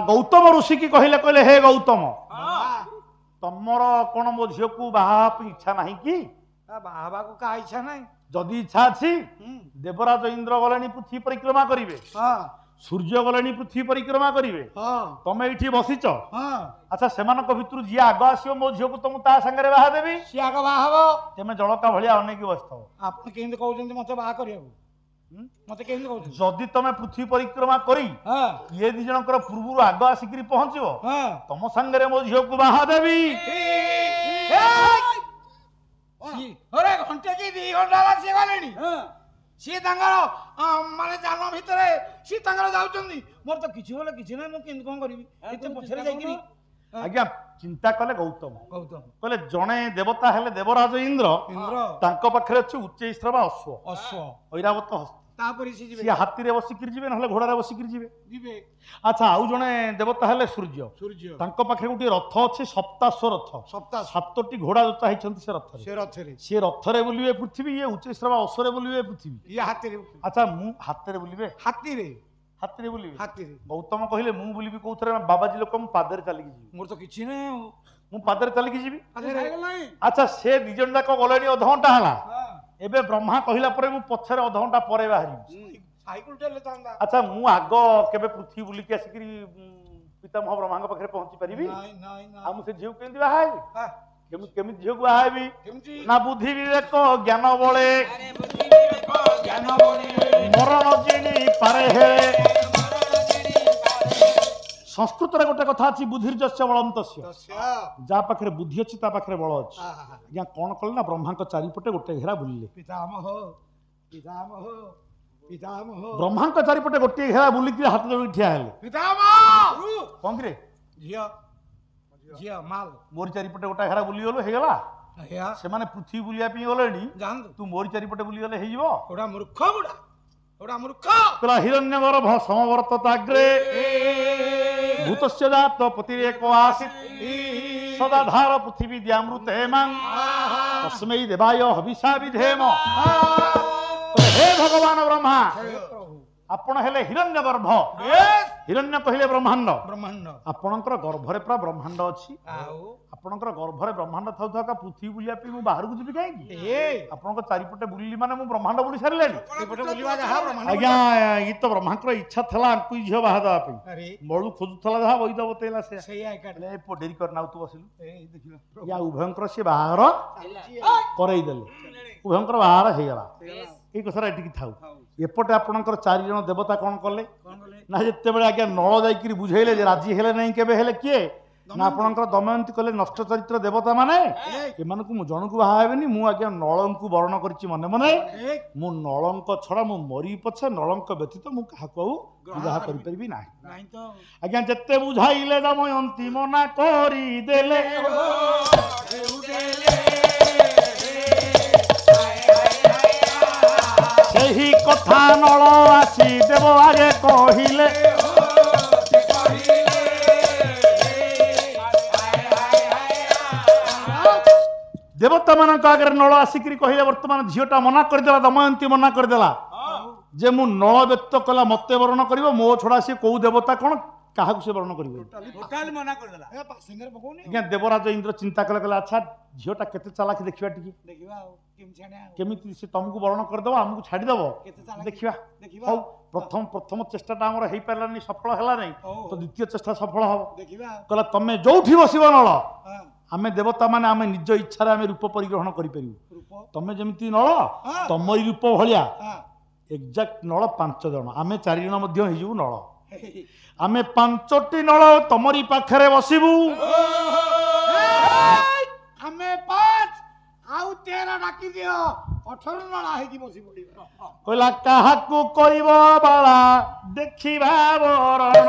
गौतम ऋषि की कहले कहले हे गौतम तमर कोन मो झियो को बाहा इच्छा नाही कि बाहा को का इच्छा नाही जदि इच्छा अछि देवराज इंद्र गलेनी पृथ्वी परिक्रमा करिवे सूर्य गलेनी पृथ्वी परिक्रमा करिवे तमे इठी बसिच अच्छा सेमानक भितरु जी आग आसियो मो झियो को तुम ता संगे बाहा देबी सी आग बाहा हबो तेमे जळका भलिया अनेक बसथो आपण केंद कहउछन मते बाहा करियो मते केंद कहउछन जदि तमे पृथ्वी परिक्रमा करी ये दी जनकर पूर्वरु आग आसिकरी पहुंचिबो तम संगे मो झियो को बाहा देबी अरे घंटे की 2 घंटा ला से गलेनी सी तांगर माने जानो भितरे सी तांगर जाउचंदी मोर तो किछि बोले किछि नै मो केंद कोन करबी एते पछरे जाईकरी आज्ञा चिंता कले गौतम कहले जणे देवता हेले देवराज इंद्र तांको पाखरे अछि उच्च श्रवा अश्व ऐरावत हस्त तापरि सी जिवे सी हाथी रे बसिकिर जिवे नहले घोड़ा रे बसिकिर जिवे अच्छा आउ जणे देवता हेले सूर्य तांको पाखरे गुटी रथ अछि सप्ताश्व रथ सातटी घोड़ा जोता हिचंती से रथ रे बुलिवे पृथ्वी ये उच्च श्रवा अश्व रे बुलिवे पृथ्वी ये हाथी रे अच्छा मु हाथ रे बुलिवे हाथी रे बुलिवे गौतम कहिले मु बुलिबी कोथरे बाबाजी लोक मु पादरे चली जिवि मोर तो किछि नै मु पादरे चली जिवि अच्छा से दिजन जाक गलेनी अध घंटा हला एबे ब्रह्मा कहिला परे मु पछरे अध घंटा परे बाहरी साइकिल चले तांदा अच्छा मु आग केबे पृथ्वी बुली के आसिकरी पितामह ब्रह्मा के पाखरे पहुंची परिबी नहीं आ मु से जीव केंदी बाहाई केमी झियो को बाहाबी ना बुद्धि विवेक ज्ञान बळे मरण जिनी पारे हे ସଂସ୍କୃତରେ ଗୋଟେ କଥା ଅଛି ବୁଦ୍ଧିର୍ଯସ୍ୟ ବଳନ୍ତସ୍ୟ। ଯାହା ପାଖରେ ବୁଦ୍ଧି ଅଛି ତା ପାଖରେ ବଳ ଅଛି। ଆଜ୍ଞା କଣ କଲେ ନା ବ୍ରହ୍ମାଙ୍କ ଚାରିପଟେ ଗୋଟେ ଘେରା ବୁଲିଲେ। ପିତାମହ ପିତାମହ ପିତାମହ ବ୍ରହ୍ମାଙ୍କ ଚାରିପଟେ ଗୋଟିଏ ଘେରା ବୁଲିକି ହାତ ଯୋଡ଼ିକି ଠିଆ ହେଲେ। ପିତାମହ କଣ କିରେ ଝିଅ ଝିଅ ମାଲ ମୋରି ଚାରିପଟେ ଗୋଟେ ଘେରା ବୁଲିଗଲୁ ହେଇଗଲା। ଆଜ୍ଞା ସେମାନେ ପୃଥିବୀ ବୁଲିବା ପାଇଁ ଗଲେଣି ଜାଣନ୍ତୁ ତୁ ମୋରି ଚାରିପଟେ ବୁଲିଗଲେ ହେଇଯିବ। ଗୋଟା ମୂର୍ଖ ବୁଢା ଗୋଟା ମୂର୍ଖ କହିଲା ହିରଣ୍ୟ ଗର୍ଭ ସମବର୍ତ୍ତତାଗ୍ରେ ଭୂତସ୍ୟ ଜାତ ପତିରେକ ଆସୀତ୍ ସଦାଧାର ପୃଥିବୀ ଦ୍ୟାମୃତେ ମାଂ ତସ୍ମୈ ଦେବାୟ ହବିଷା ବିଧେମ। ହେ ଭଗବାନ ବ୍ରହ୍ମା ଆପଣ ହେଲେ ହିରଣ୍ୟ ଗର୍ଭ। ହିରଣ୍ୟ କହିଲେ ବ୍ରହ୍ମାଣ୍ଡ। ବ୍ରହ୍ମାଣ୍ଡ ଆପଣଙ୍କର ଗର୍ଭରେ ପୁରା ବ୍ରହ୍ମାଣ୍ଡ ଅଛି। ଆଉ ଆପଣଙ୍କର ଗର୍ଭରେ ବ୍ରହ୍ମାଣ୍ଡ ଥାଉ ଥାଉ ପୃଥିବୀ ବୁଲିବା ପାଇଁ ମୁଁ ବାହାରକୁ ଯିବି କାହିଁକି? ଆପଣଙ୍କ ଚାରିପଟେ ବୁଲିଲି ମାନେ ମୁଁ ବ୍ରହ୍ମାଣ୍ଡ ବୁଲି ସାରିଲେଣି। ଆଜ୍ଞା ଇଏ ତ ବ୍ରହ୍ମାଙ୍କର ଇଚ୍ଛା ଥିଲା ଆଙ୍କୁ ଝିଅ ବାହା ଦେବା ପାଇଁ ମଳୁ ଖୋଜୁଥିଲା ଯାହା ବୈଦ ବତେଇଲା ସେ ଡେରି କରିନାଉ ତୁ ବସିଲୁ। ୟା ଉଭୟଙ୍କର ସେ ବାହାଘର କରେଇଦେଲେ ଉଭୟଙ୍କର ବାହାଘର ହେଇଗଲା। ଏଇ କଥାଟା ଏଠିକି ଥାଉ। ଏପଟେ ଆପଣଙ୍କର 4 ଜଣ ଦେବତା କଣ କଲେ ନା ଯେତେବେଳେ ଆଜ୍ଞା ନଳ ଯାଇକିରି ବୁଝେଇଲେ ଯେ ରାଜି ହେଲେ ନାହିଁ କେବେ ହେଲେ କିଏ ନା ଆପଣଙ୍କର ଦମୟନ୍ତୀ କଲେ ନଷ୍ଟ ଚରିତ୍ର ଦେବତା ମାନେ ଏମାନଙ୍କୁ ମୁଁ ଜଣକୁ ବାହା ହେବିନି। ମୁଁ ଆଜ୍ଞା ନଳଙ୍କୁ ବରଣ କରିଛି ମନେ ମନେ। ମୁଁ ନଳଙ୍କ ଛଡା ମୁଁ ମରି ପଛେ ନଳଙ୍କ ବ୍ୟତୀତ ମୁଁ କାହାକୁ ଆଉ ବିବାହ କରିପାରିବି ନାହିଁ। ଆଜ୍ଞା ଯେତେ ବୁଝାଇଲେ ଦମୟନ୍ତୀ ମନା କରିଦେଲେ। ସେହି କଥା ନଳ ଆସି ଦେବ ଆଗେ କହିଲେ। ଦେବତା ମାନଙ୍କ ଆଗରେ ନଳ ଆସିକିରି କହିଲେ ବର୍ତ୍ତମାନ ଝିଅଟା ମନା କରିଦେଲା ଦମୟନ୍ତୀ ମନା କରିଦେଲା ଯେ ମୁଁ ନଳ ବ୍ୟକ୍ତ କଲା ମତେ ବରଣ କରିବ ମୋ ଛଡା ସିଏ କୋଉ ଦେବତା କଣ କାହାକୁ ସେ ବରଣ କରିବ। ଆଜ୍ଞା ଦେବରାଜ ଇନ୍ଦ୍ର ଚିନ୍ତା କଲେ କହିଲେ ଆଚ୍ଛା ଝିଅଟା କେତେ ଚାଲାକି ଦେଖିବା ଟିକେ କେମିତି ସେ ତମକୁ ବରଣ କରିଦବ ଆମକୁ ଛାଡିଦବ ଦେଖିବା। ହଉ ପ୍ରଥମ ଚେଷ୍ଟାଟା ଆମର ହେଇପାରିଲାନି ସଫଳ ହେଲା ନାହିଁ ତ ଦ୍ୱିତୀୟ ଚେଷ୍ଟା ସଫଳ ହବ। କହିଲା ତମେ ଯୋଉଠି ବସିବ ନଳ ଆମେ ଦେବତା ମାନେ ଆମେ ନିଜ ଇଚ୍ଛାରେ ଆମେ ରୂପ ପରିଗ୍ରହଣ କରିପାରିବୁ। ତମେ ଯେମିତି ନଳ ତମରି ରୂପ ଭଳିଆ ଏକ୍ଜାକ୍ଟ ନଳ 5 ଜଣ ଆମେ 4 ଜଣ ମଧ୍ୟ ହେଇଯିବୁ ନଳ। ଆମେ 5ଟି ନଳ ତମରି ପାଖରେ ବସିବୁ। ଆମେ 5 ଆଉ 13 ଡାକି ଦିଅ 18 ନଳା ହେଇକି ବସି ପଡିବା। କହିଲା କାହାକୁ କରିବ ବାଳା ଦେଖିବା ବରଣ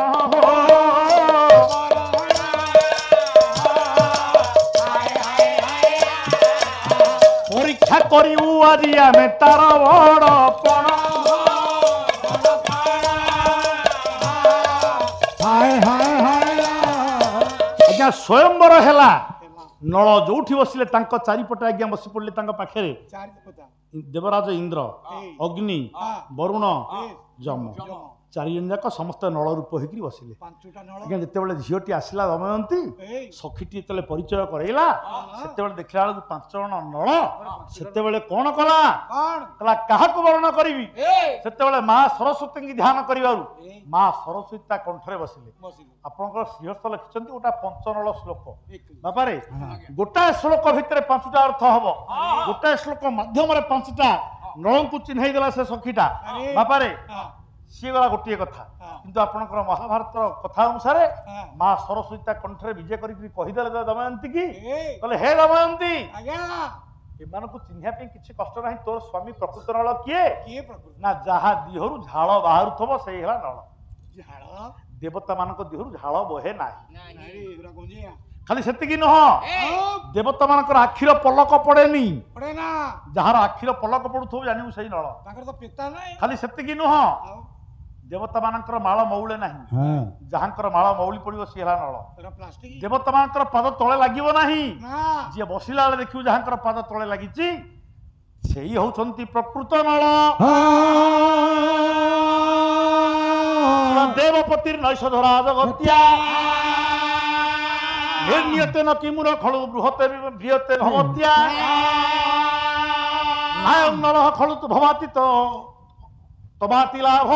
ପରୀକ୍ଷା କରିବୁ ଆଜି ଆମେ ତାର ବଡ ପଣ। ଆଜ୍ଞା ସ୍ୱୟଂବର ହେଲା ନଳ ଯୋଉଠି ବସିଲେ ତାଙ୍କ ଚାରିପଟେ ଆଜ୍ଞା ବସି ପଡିଲେ ତାଙ୍କ ପାଖରେ ଦେବରାଜ ଇନ୍ଦ୍ର ଅଗ୍ନି ବରୁଣ ଯମ 4 ଜଣ ଯାକ ସମସ୍ତେ ନଳ ରୂପ ହେଇକି ବସିଲେ। ଆଜ୍ଞା ଯେତେବେଳେ ଝିଅଟି ଆସିଲା ଦମୟନ୍ତୀ ସଖୀଟି ଯେତେବେଳେ ପରିଚୟ କରେଇଲା ସେତେବେଳେ ଦେଖିଲା ବେଳକୁ 5 ଜଣ ନଳ। ସେତେବେଳେ କଣ କଲା କହିଲା କାହାକୁ ବରଣ କରିବି। ସେତେବେଳେ ମା ସରସ୍ୱତୀଙ୍କୁ ଧ୍ୟାନ କରିବାରୁ ମା ସରସ୍ୱତୀ ତା କଣ୍ଠରେ ବସିଲେ। ଆପଣଙ୍କର ଶ୍ରୀହସ୍ତ ଲେଖିଛନ୍ତି ଗୋଟା ପଞ୍ଚନଳ ଶ୍ଲୋକ ବାପାରେ ଗୋଟାଏ ଶ୍ଲୋକ ଭିତରେ 5ଟା ଅର୍ଥ ହବ। ଗୋଟାଏ ଶ୍ଲୋକ ମାଧ୍ୟମରେ 5ଟା ନଳଙ୍କୁ ଚିହ୍ନେଇ ଦେଲା ସେ ସଖୀଟା ବାପାରେ ସିଏ ଗଲା ଗୋଟିଏ କଥା। କିନ୍ତୁ ଆପଣଙ୍କର ମହାଭାରତର କଥା ଅନୁସାରେ ମା ସରସ୍ୱତୀ ତା କଣ୍ଠରେ ବିଜେ କରିକି କହିଦେଲେ ଦମୟନ୍ତୀ କି କହିଲେ ହେ ଦମୟନ୍ତୀ ଏମାନଙ୍କୁ ଚିହ୍ନିବା ପାଇଁ କିଛି କଷ୍ଟ ନାହିଁ। ତୋର ସ୍ୱାମୀ ପ୍ରକୃତ ନଳ କିଏ ନା ଯାହା ଦିହରୁ ଝାଳ ବାହାରୁଥିବ ସେଇ ହେଲା ନଳ। ଦେବତା ମାନଙ୍କ ଦିହରୁ ଝାଳ ବହେ ନାହିଁ। ଖାଲି ସେତିକି ନୁହଁ ଦେବତା ମାନଙ୍କର ଆଖିର ପଲକ ପଡେନି। ଯାହାର ଆଖିର ପଲକ ପଡୁଥିବ ଜାଣିବୁ ସେଇ ନଳ। ଖାଲି ସେତିକି ନୁହଁ ଦେବତା ମାନଙ୍କର ମାଳ ମଉଳେ ନାହିଁ। ଯାହାଙ୍କର ମାଳ ମଉଳି ପଡିବ ସିଏ ହେଲା ନଳ। ଦେବତା ମାନଙ୍କର ପାଦ ତଳେ ଲାଗିବ ନାହିଁ। ଯିଏ ବସିଲା ବେଳେ ଦେଖିବୁ ଯାହାଙ୍କର ପାଦ ତଳେ ଲାଗିଛି ସେଇ ହଉଛନ୍ତି ପ୍ରକୃତ ନଳ। ଦେବପତି ନୈଷଧରା ଜଗତ୍ୟା ନିର୍ଣ୍ଣିୟତେ ନ କିମୁର ଖଳୁ ବୃହତେ ବୃହତେ ଭବତ୍ୟା ନାୟଂ ନଳଃ ଖଳୁ ତୁ ଭବାତି ତ ତବାତି ଲାଭ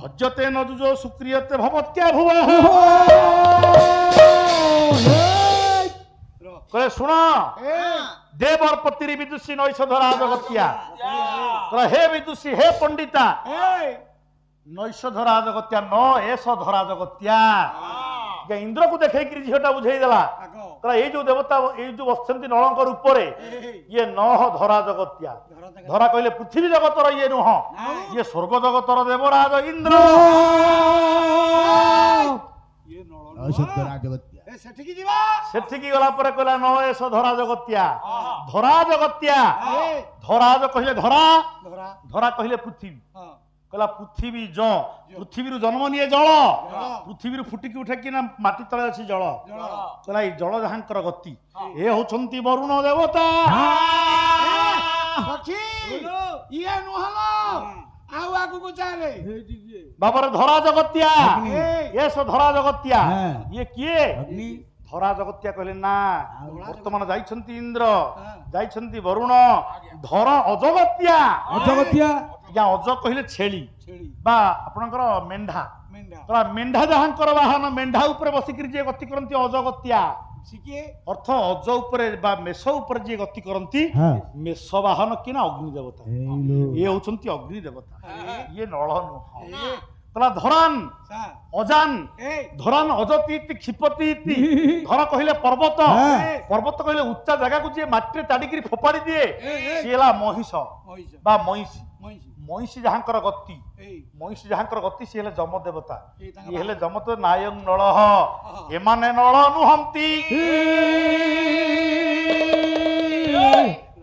ଭଜ୍ୟତେ ନ ଯୁଜୋ ସୁକ୍ରିୟତେ ଭବତ୍ୟା ଭୁବ। କହେ ଶୁଣ ଦେବର ପତିରି ବିଦୁଷୀ ନୈଷଧରା ଜଗତ୍ୟା ହେ ବିଦୁଷୀ ହେ ପଣ୍ଡିତା ନୈଷ ଧରା ଜଗତ୍ୟା ନ ଏସ ଧରା ଜଗତ୍ୟା ଇନ୍ଦ୍ରକୁ ଦେଖେଇକିରି ଝିଅଟା ବୁଝେଇ ଦେଲା କହିଲା ଏଇ ଯୋଉ ଦେବତା ଏଇ ଯୋଉ ବସିଛନ୍ତି ନଳଙ୍କ ରୂପରେ ଇଏ ନହ ଧରା ଜଗତ୍ୟା ଧରା କହିଲେ ପୃଥିବୀ ଜଗତର ଇଏ ନୁହଁ ଇଏ ସ୍ୱର୍ଗ ଜଗତର ଦେବରାଜ ଇନ୍ଦ୍ର ସେଠିକି ଯିବା ସେଠିକି ଗଲା ପରେ କହିଲା ନ ଏସ ଧରା ଜଗତ୍ୟା ଧରା ଜଗତ୍ୟା ଧରାଜ କହିଲେ ଧରା ଧରା କହିଲେ ପୃଥିବୀ କହିଲା ପୃଥିବୀ ପୃଥିବୀରୁ ଜନ୍ମ ନିଏ ଜଳ ପୃଥିବୀରୁ ଫୁଟିକି ଉଠେ କିନା ମାଟି ତଳେ ଅଛି ଜଳ କହିଲା ଏଇ ଜଳ ଯାହାଙ୍କର ଗତି ଏ ହଉଛନ୍ତି ବରୁଣ ଦେବତା ଇଏ ନୁହଲ ଆଉ ଆଗକୁ ଚାଲେ ବାବରେ ଧରା ଜଗତ୍ୟା ଏସ ଧରା ଜଗତ୍ୟା ଇଏ କିଏ ଧରା ଜଗତ୍ୟା କହିଲେ ନା ବର୍ତ୍ତମାନ ଯାଇଛନ୍ତି ଇନ୍ଦ୍ର ଯାଇଛନ୍ତି ବରୁଣ ଧର ଅଜଗତ୍ୟା ଅଜ କହିଲେ ଛେଳି ବା ଆପଣଙ୍କର ମେଣ୍ଢା ମେଣ୍ଢା ଯାହାଙ୍କର ବାହନ ମେଣ୍ଢା ଉପରେ ବସିକିରି ଯିଏ ଗତି କରନ୍ତି ଅଜଗତ୍ୟା ଅର୍ଥ ଅଜ ଉପରେ ବା ମେଷ ଉପରେ ଯିଏ ଗତି କରନ୍ତି ମେଷ ବାହନ କିନା ଅଗ୍ନି ଦେବତା ଇଏ ହଉଛନ୍ତି ଅଗ୍ନି ଦେବତା ଇଏ ନଳ ନୁହଁ କହିଲା ଧରାନ ଅଜାନ ଧରାନ ଅଜତି କ୍ଷିପତି ଧର କହିଲେ ପର୍ବତ ପର୍ବତ କହିଲେ ଉଚ୍ଚା ଜାଗାକୁ ଯିଏ ମାଟିରେ ତାଡିକିରି ଫୋପାଡି ଦିଏ ସିଏ ହେଲା ମହିଷ ବା ମଇଁଷି ମଇଁଷି ଯାହାଙ୍କର ଗତି ମଇଁଷି ଯାହାଙ୍କର ଗତି ସିଏ ହେଲେ ଯମ ଦେବତା ଇଏ ହେଲେ ଯମ ତ ନାୟଂ ନଳଃ ଏମାନେ ନଳ ନୁହନ୍ତି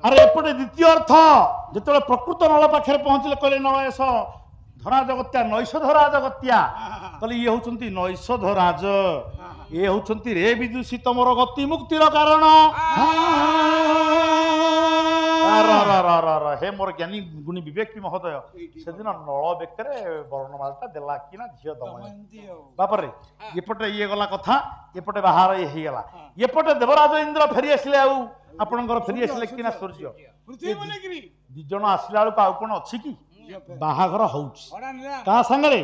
ଆରେ ଏପଟେ ଦ୍ୱିତୀୟ ଅର୍ଥ ଯେତେବେଳେ ପ୍ରକୃତ ନଳ ପାଖରେ ପହଞ୍ଚିଲେ କହିଲେ ନୟସ ଧରା ଜଗତ୍ୟା ନୈଷ ଧରା ଜଗତ୍ୟା କହିଲେ ଇଏ ହଉଛନ୍ତି ନୈଷ ଧରାଜ ଇଏ ହଉଛନ୍ତି ରେ ବିଦୁଷୀ ତମର ଗତି ମୁକ୍ତିର କାରଣ हे मोर ज्ञानी गुणी विवेक महोदय से दिन नल बेकर वर्णमाला देला कि ना झील दम बापरे एपटे ये गला कथा एपटे बाहर ये गला एपटे देवराज इंद्र फेरी आसिले आपणकर फेरी आसिले कि ना सूर्य दी जण आसिला बेलू आउ कौन अच्छी कि बाहाघर होउछि का संगरे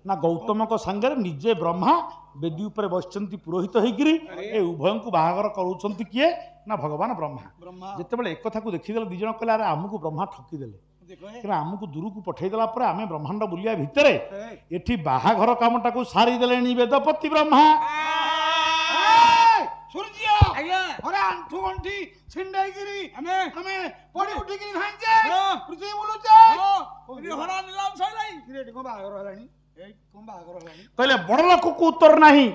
ना गौतम को संगरे निजे ब्रह्मा वेदी उपर बसचंती पुरोहित होइगिरी ए उभय को बाहाघर करूछंती किए ना भगवान ब्रह्मा जेतेबेले एक कथा को देखिदेले दी जण कहले अरे हमकु ब्रह्मा ठकी देले कि हमकु दूर को पठेई देला पर आमे ब्रह्मांड बुलिया भितरे एठी बाहाघर कामटा को सारी देलेनी वेदपति ब्रह्मा सूर्य अरे अंठू अंठी छिंडाईगिरी हमें पड़ी उठिगिरी भांजे पृथ्वी बुलुचे हरा नीलाम सैलाई किरेट को बाहाघर हलानी कहले बड़ लोक को उत्तर नहीं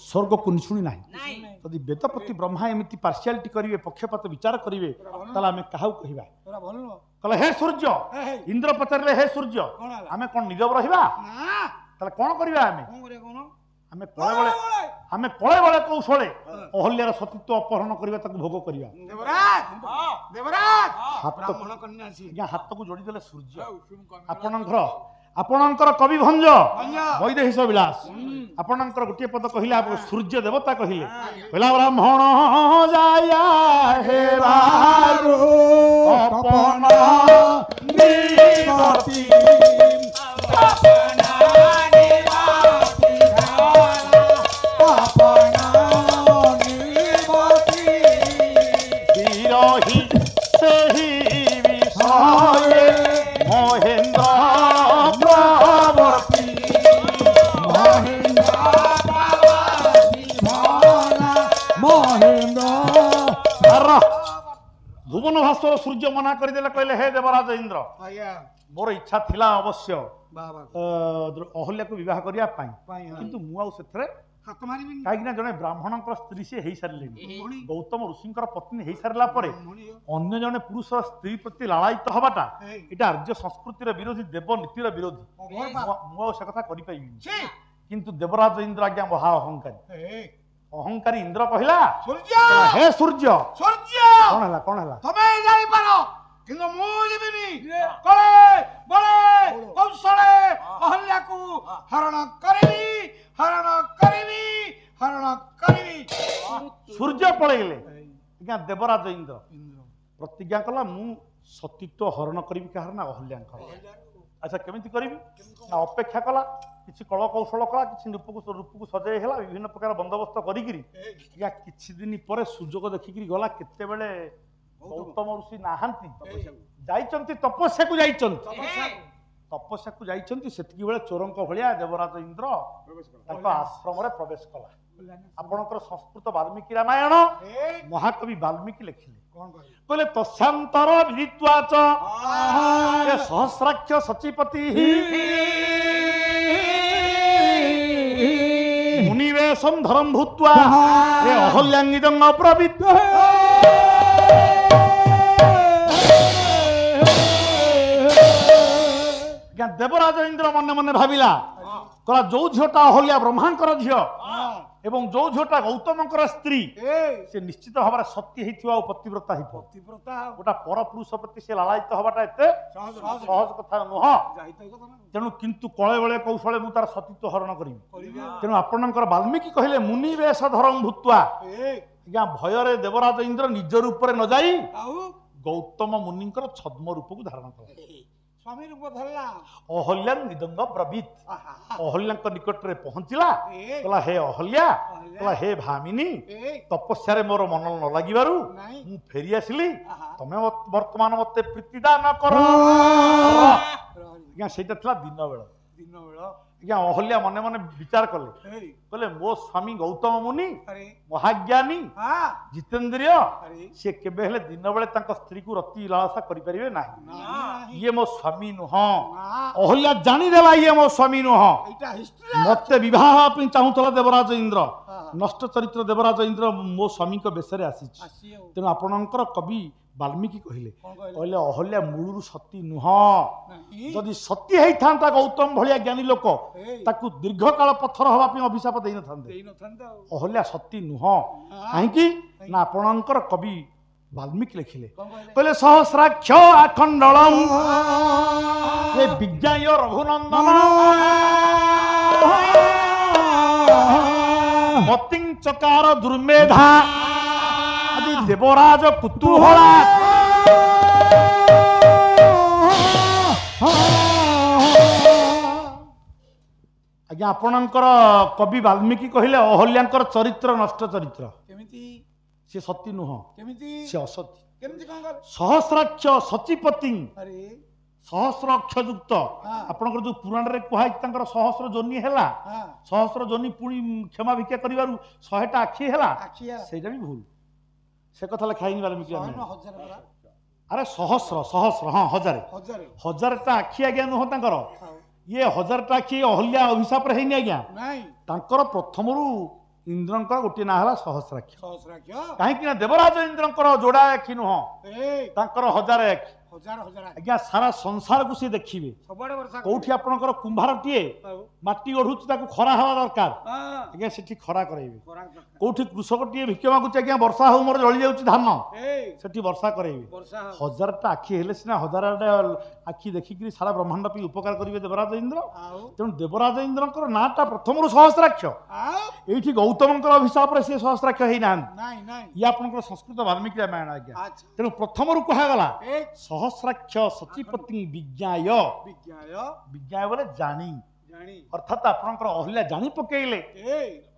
स्वर्ग को निशुणी नहीं यदि वेदपति ब्रह्मा एमती पार्शियालिटी करिवे पक्षपात विचार करिवे ताला हमें काहू कहिबा कहले हे सूर्य इंद्र पचारले हे सूर्य हमें कोन निजब रहिबा ताले कोन करिबा हमें हमें पळे बळे कौशले अहल्यार सतीत्व अपहरण करिबा ताकू भोग करिबा देवराज हाथ को जोड़ी देले सूर्य आपणकर कवि भंज वैदेहिश विलास आपणकर गोटे पद कहले आप सूर्य देवता कहले कहला ब्राह्मण जाया हे राजो अपना निवासी अपना निवासी अपना निवासी विरही सही विषय महेंद्र भुवन भास्वर सूर्य मना करदेले कहले हे देवराज इंद्र मोर इच्छा थिला अवश्य अहल्या को विवाह करिया किंतु मु आउ सेथरे हाथ मारिबिनी काईना जने ब्राह्मणकर स्त्री से हेई सारले गौतम ऋषिंकर पत्नी हेई सारला परे अन्य जने पुरुष स्त्री प्रति लालायित हबाटा एटा आर्य संस्कृतिर विरोधी देव नीतिर विरोधी मु आउ से कथा करि पाइबिनी किंतु देवराज इंद्र आज्ञा महा अहंकारी अहंकारी इंद्र कहला सूर्य हे सूर्य कौन हला तमे जाई पारो किंतु मु जेबिनी कले बळे कौशले अहल्या को हरण करिवी सूर्य पळेले आज्ञा देवराज इंद्र प्रतिज्ञा कला मु सतीत्व हरण करिवि कहार ना अहल्यांकर अच्छा केमिति करिवि ना अपेक्षा कला किसी कल कौशल कला किसी रूप को सजाई है विभिन्न प्रकार बंदोबस्त करी या किछि दिन पर सुजोग देखिकी गला केते बेले गौतम ऋषि नाहांती जाइचंती तपस्या को जाइचंती ତପସ୍ୟାକୁ ଯାଇଛନ୍ତି ସେତିକି ବେଳେ ଚୋରଙ୍କ ଭଳିଆ ଦେବରାଜ ଇନ୍ଦ୍ର ତାଙ୍କ ଆଶ୍ରମରେ ପ୍ରବେଶ କଲା। ଆପଣଙ୍କର ସଂସ୍କୃତ ବାଲ୍ମୀକି ରାମାୟଣ ମହାକବି ବାଲ୍ମୀକି ଲେଖିଲେ କହିଲେ ତସ୍ୟାନ୍ତର ବିଦିତ୍ୱାଚ ଏ ସହସ୍ରାକ୍ଷ ସଚିପତି ମୁନିବେଶଂ ଧରମ୍ ଭୂତ୍ୱା ଏ ଅହଲ୍ୟାଙ୍ଗିଦଂ ଅବ୍ରବୀତ୍ ଦେବରାଜ ଇନ୍ଦ୍ର ମନେ ମନେ ଭାବିଲା କହିଲା ଯୋଉ ଝିଅଟା ଅହଲ୍ୟା ବ୍ରହ୍ମାଙ୍କର ଝିଅ ଏବଂ ଯୋଉ ଝିଅଟା ଗୌତମଙ୍କର ସ୍ତ୍ରୀ ସେ ନିଶ୍ଚିତ ଭାବରେ ସତୀ ହେଇଥିବ ଆଉ ପତିବ୍ରତା ହେଇଥିବ। ଗୋଟା ପରପୁରୁଷ ପ୍ରତି ସେ ଲାଳାୟିତ ହବାଟା ଏତେ ସହଜ କଥା ନୁହଁ। ତେଣୁ କିନ୍ତୁ କଳେ ବଳେ କୌଶଳେ ମୁଁ ତାର ସତୀତ୍ୱ ହରଣ କରିବି। ତେଣୁ ଆପଣଙ୍କର ବାଲ୍ମୀକି କହିଲେ ମୁନିବେଶ ଧରଂ ଭୂତ୍ୱା ଆଜ୍ଞା ଭୟରେ ଦେବରାଜ ଇନ୍ଦ୍ର ନିଜ ରୂପରେ ନ ଯାଇ ଗୌତମ ମୁନିଙ୍କର ଛଦ୍ମ ରୂପକୁ ଧାରଣ କଲେ। ସ୍ୱାମୀ ରୂପ ଧରିଲା ଅହଲ୍ୟା ନିଦଙ୍ଗ ବ୍ରବୀତ୍ ଅହଲ୍ୟାଙ୍କ ନିକଟରେ ପହଞ୍ଚିଲା କହିଲା ହେ ଅହଲ୍ୟା କହିଲା ହେ ଭାମିନୀ ତପସ୍ୟାରେ ମୋର ମନ ନ ଲାଗିବାରୁ ମୁଁ ଫେରି ଆସିଲି ତମେ ବର୍ତ୍ତମାନ ମତେ ପ୍ରୀତିଦାନ କର। ଆଜ୍ଞା ସେଇଟା ଥିଲା ଦିନ ବେଳ ଆଜ୍ଞା ଅହଲ୍ୟା ମନେ ମନେ ବିଚାର କଲେ କହିଲେ ମୋ ସ୍ୱାମୀ ଗୌତମ ମୁନି ମହାଜ୍ଞାନୀ ଜିତେନ୍ଦ୍ରିୟ ସେ କେବେ ହେଲେ ଦିନ ବେଳେ ତାଙ୍କ ସ୍ତ୍ରୀକୁ ରତି ଲାଳସା କରିପାରିବେ ନାହିଁ। ଇଏ ମୋ ସ୍ୱାମୀ ନୁହଁ। ଅହଲ୍ୟା ଜାଣିଦେଲା ଇଏ ମୋ ସ୍ୱାମୀ ନୁହଁ। ମତେ ବିବାହ ହେବା ପାଇଁ ଚାହୁଁଥିଲା ଦେବରାଜ ଇନ୍ଦ୍ର ନଷ୍ଟ ଚରିତ୍ର ଦେବରାଜ ଇନ୍ଦ୍ର ମୋ ସ୍ୱାମୀଙ୍କ ବେଶରେ ଆସିଛି। ତେଣୁ ଆପଣଙ୍କର କବି ବାଲ୍ମୀକି କହିଲେ ଅହଲ୍ୟା ମୂଳରୁ ସତୀ ନୁହଁ। ଯଦି ସତୀ ହେଇଥାନ୍ତା ଗୌତମ ଭଳିଆ ଜ୍ଞାନୀ ଲୋକ ତାକୁ ଦୀର୍ଘକାଳ ପଥର ହବା ପାଇଁ ଅଭିଶାପ ଦେଇନଥାନ୍ତେ। ଅହଲ୍ୟା ସତୀ ନୁହଁ। କାହିଁକି ନା ଆପଣଙ୍କର କବି ବାଲ୍ମୀକି ଲେଖିଲେ କହିଲେ ସହସ୍ରାକ୍ଷ ଆଖଣ୍ଡଳମ୍ ଏ ବିଜ୍ଞାୟ ରଘୁନନ୍ଦନ ମତିଂ ଚକାର ଦୁର୍ମେଧା ଆଜି ଦେବରାଜ କୁତୁହଳା ଆଜ୍ଞା ଆପଣଙ୍କର କବି ବାଲ୍ମୀକି କହିଲେ ଅହଲ୍ୟାଙ୍କର ଚରିତ୍ର ନଷ୍ଟ ଚରିତ୍ର। କେମିତି ସେ ସତୀ ନୁହଁ କେମିତି ସେ ଅସତୀ। କେମିତି କଣ କର ସହସ୍ରାକ୍ଷ ସଚିପତି ଆରେ ସହସ୍ର ଅକ୍ଷ ଯୁକ୍ତ ଆପଣଙ୍କର ଯୋଉ ପୁରାଣରେ କୁହାଯାଇଛି ତାଙ୍କର ସହସ୍ର ଯୋନି ହେଲା ସହସ୍ର ଯୋନି ପୁଣି କ୍ଷମା ଭିକ୍ଷା କରିବାରୁ 100ଟା ଆଖି ହେଲା ସେଇଟା ବି ଭୁଲ। ସେ କଥା ଲେଖା ହେଇନି ବାଲ୍ମୀକି। ଆରେ ସହସ୍ର ସହସ୍ର ହଁ ହଜାରଟା ଆଖି ଆଜ୍ଞା ନୁହଁ ତାଙ୍କର। ଇଏ 1000ଟା ଆଖି ଅହଲ୍ୟା ଅଭିଶାପରେ ହେଇନି ଆଜ୍ଞା। ତାଙ୍କର ପ୍ରଥମରୁ ଇନ୍ଦ୍ରଙ୍କର ଗୋଟିଏ ନାଁ ହେଲା ସହସ୍ରାକ୍ଷ। କାହିଁକି ନା ଦେବରାଜ ଇନ୍ଦ୍ରଙ୍କର ଯୋଡା ଆଖି ନୁହଁ ତାଙ୍କର 1000 ଆଖି। ଆଜ୍ଞା ସାରା ସଂସାରକୁ ସେ ଦେଖିବେ। କୋଉଠି ଆପଣଙ୍କର କୁମ୍ଭାରଟିଏ ମାଟି ଗଢୁଛି ତାକୁ ଖରା ହେବା ଦରକାର ଆଜ୍ଞା ସେଠି ଖରା କରାଇବେ। କୋଉଠି କୃଷକଟିଏ ଭିକ୍ଷ ମାଗୁଛି ଆଜ୍ଞା ବର୍ଷା ହଉ ମୋର ଜଳି ଯାଉଛି ଧାନ ସେଠି ବର୍ଷା କରାଇବେ। 1000ଟା ଆଖି ହେଲେ ସିନା 1000ଟା ଆଖି ଦେଖିକିରି ସାରା ବ୍ରହ୍ମାଣ୍ଡ ପାଇଁ ଉପକାର କରିବେ ଦେବରାଜ ଇନ୍ଦ୍ର। ତେଣୁ ଦେବରାଜ ଇନ୍ଦ୍ରଙ୍କର ନାଁଟା ପ୍ରଥମରୁ ସହସ୍ରାକ୍ଷ। ଏଇଠି ଗୌତମଙ୍କର ଅଭିଶାପରେ ସେ ସହସ୍ରାକ୍ଷ ହେଇନାହାନ୍ତି। ଇଏ ଆପଣଙ୍କର ସଂସ୍କୃତ ବାଲ୍ମୀକି ରାମାୟଣ ଆଜ୍ଞା। ତେଣୁ ପ୍ରଥମରୁ କୁହାଗଲା ସହସ୍ରାକ୍ଷ ସଚିପତି ବିଜ୍ଞାୟ ବିଜ୍ଞାୟ ବୋଲେ ଜାଣି ଅର୍ଥାତ୍ ଆପଣଙ୍କର ଅହଲ୍ୟା ଜାଣି ପକେଇଲେ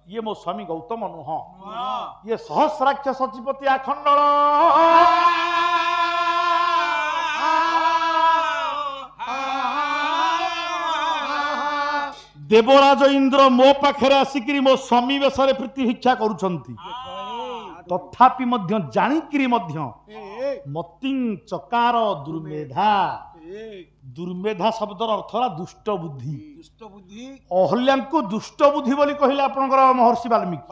ଇଏ ମୋ ସ୍ୱାମୀ ଗୌତମ ନୁହଁ ଇଏ ସହସ୍ରାକ୍ଷ ସଚିପତି ଆଖଣ୍ଡଳ। ଦେବରାଜ ଇନ୍ଦ୍ର ମୋ ପାଖରେ ଆସିକିରି ମୋ ସ୍ୱାମୀ ବେଶରେ ପ୍ରୀତି ଭିକ୍ଷା କରୁଛନ୍ତି ତଥାପି ମଧ୍ୟ ଜାଣିକିରି ମଧ୍ୟ ମତିଂ ଚକାର ଦୁର୍ମେଧା। ଦୁର୍ମେଧା ଶବ୍ଦର ଅର୍ଥ ହେଲା ଦୁଷ୍ଟ ବୁଦ୍ଧି। ଅହଲ୍ୟାଙ୍କୁ ଦୁଷ୍ଟ ବୁଦ୍ଧି ବୋଲି କହିଲେ ଆପଣଙ୍କର ମହର୍ଷି ବାଲ୍ମୀକି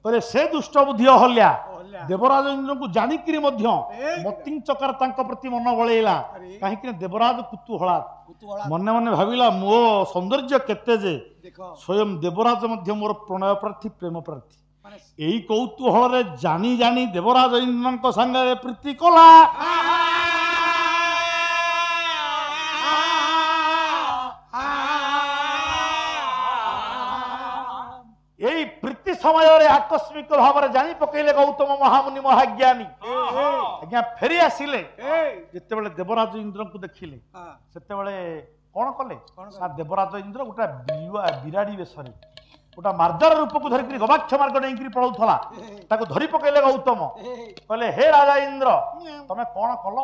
କହିଲେ ସେ ଦୁଷ୍ଟ ବୁଦ୍ଧି ଅହଲ୍ୟା ଦେବରାଜ ଇନ୍ଦ୍ରଙ୍କୁ ଜାଣିକିରି ମଧ୍ୟ ମତିଂ ଚକାର ତାଙ୍କ ପ୍ରତି ମନ ବଳେଇଲା। କାହିଁକି ନା ଦେବରାଜ କୁତୁହଳା ମନେ ମନେ ଭାବିଲା ମୋ ସୌନ୍ଦର୍ଯ୍ୟ କେତେ ଯେ ସ୍ୱୟଂ ଦେବରାଜ ମଧ୍ୟ ମୋର ପ୍ରଣୟ ପ୍ରାର୍ଥୀ ପ୍ରେମ ପ୍ରାର୍ଥୀ। ଏଇ କୌତୁହଳରେ ଜାଣି ଜାଣି ଦେବରାଜ ଇନ୍ଦ୍ରଙ୍କ ସାଙ୍ଗରେ ପ୍ରୀତି କଲା। ଏଇ ପ୍ରୀତି ସମୟରେ ଆକସ୍ମିକ ଭାବରେ ଜାଣି ପକେଇଲେ ଗୌତମ ମହାମୁନି ମହାଜ୍ଞାନୀ ଆଜ୍ଞା ଫେରି ଆସିଲେ। ଯେତେବେଳେ ଦେବରାଜ ଇନ୍ଦ୍ରଙ୍କୁ ଦେଖିଲେ ସେତେବେଳେ କଣ କଲେ ନା ଦେବରାଜ ଇନ୍ଦ୍ର ଗୋଟେ ବିରାଡି ବେଶରେ गोटा मार्जार रूप को धरिक गवाक्ष मार्ग नहीं पड़ौला ताको धरी पकेले गौतम कहले हे राजा इंद्र तमे कौन कल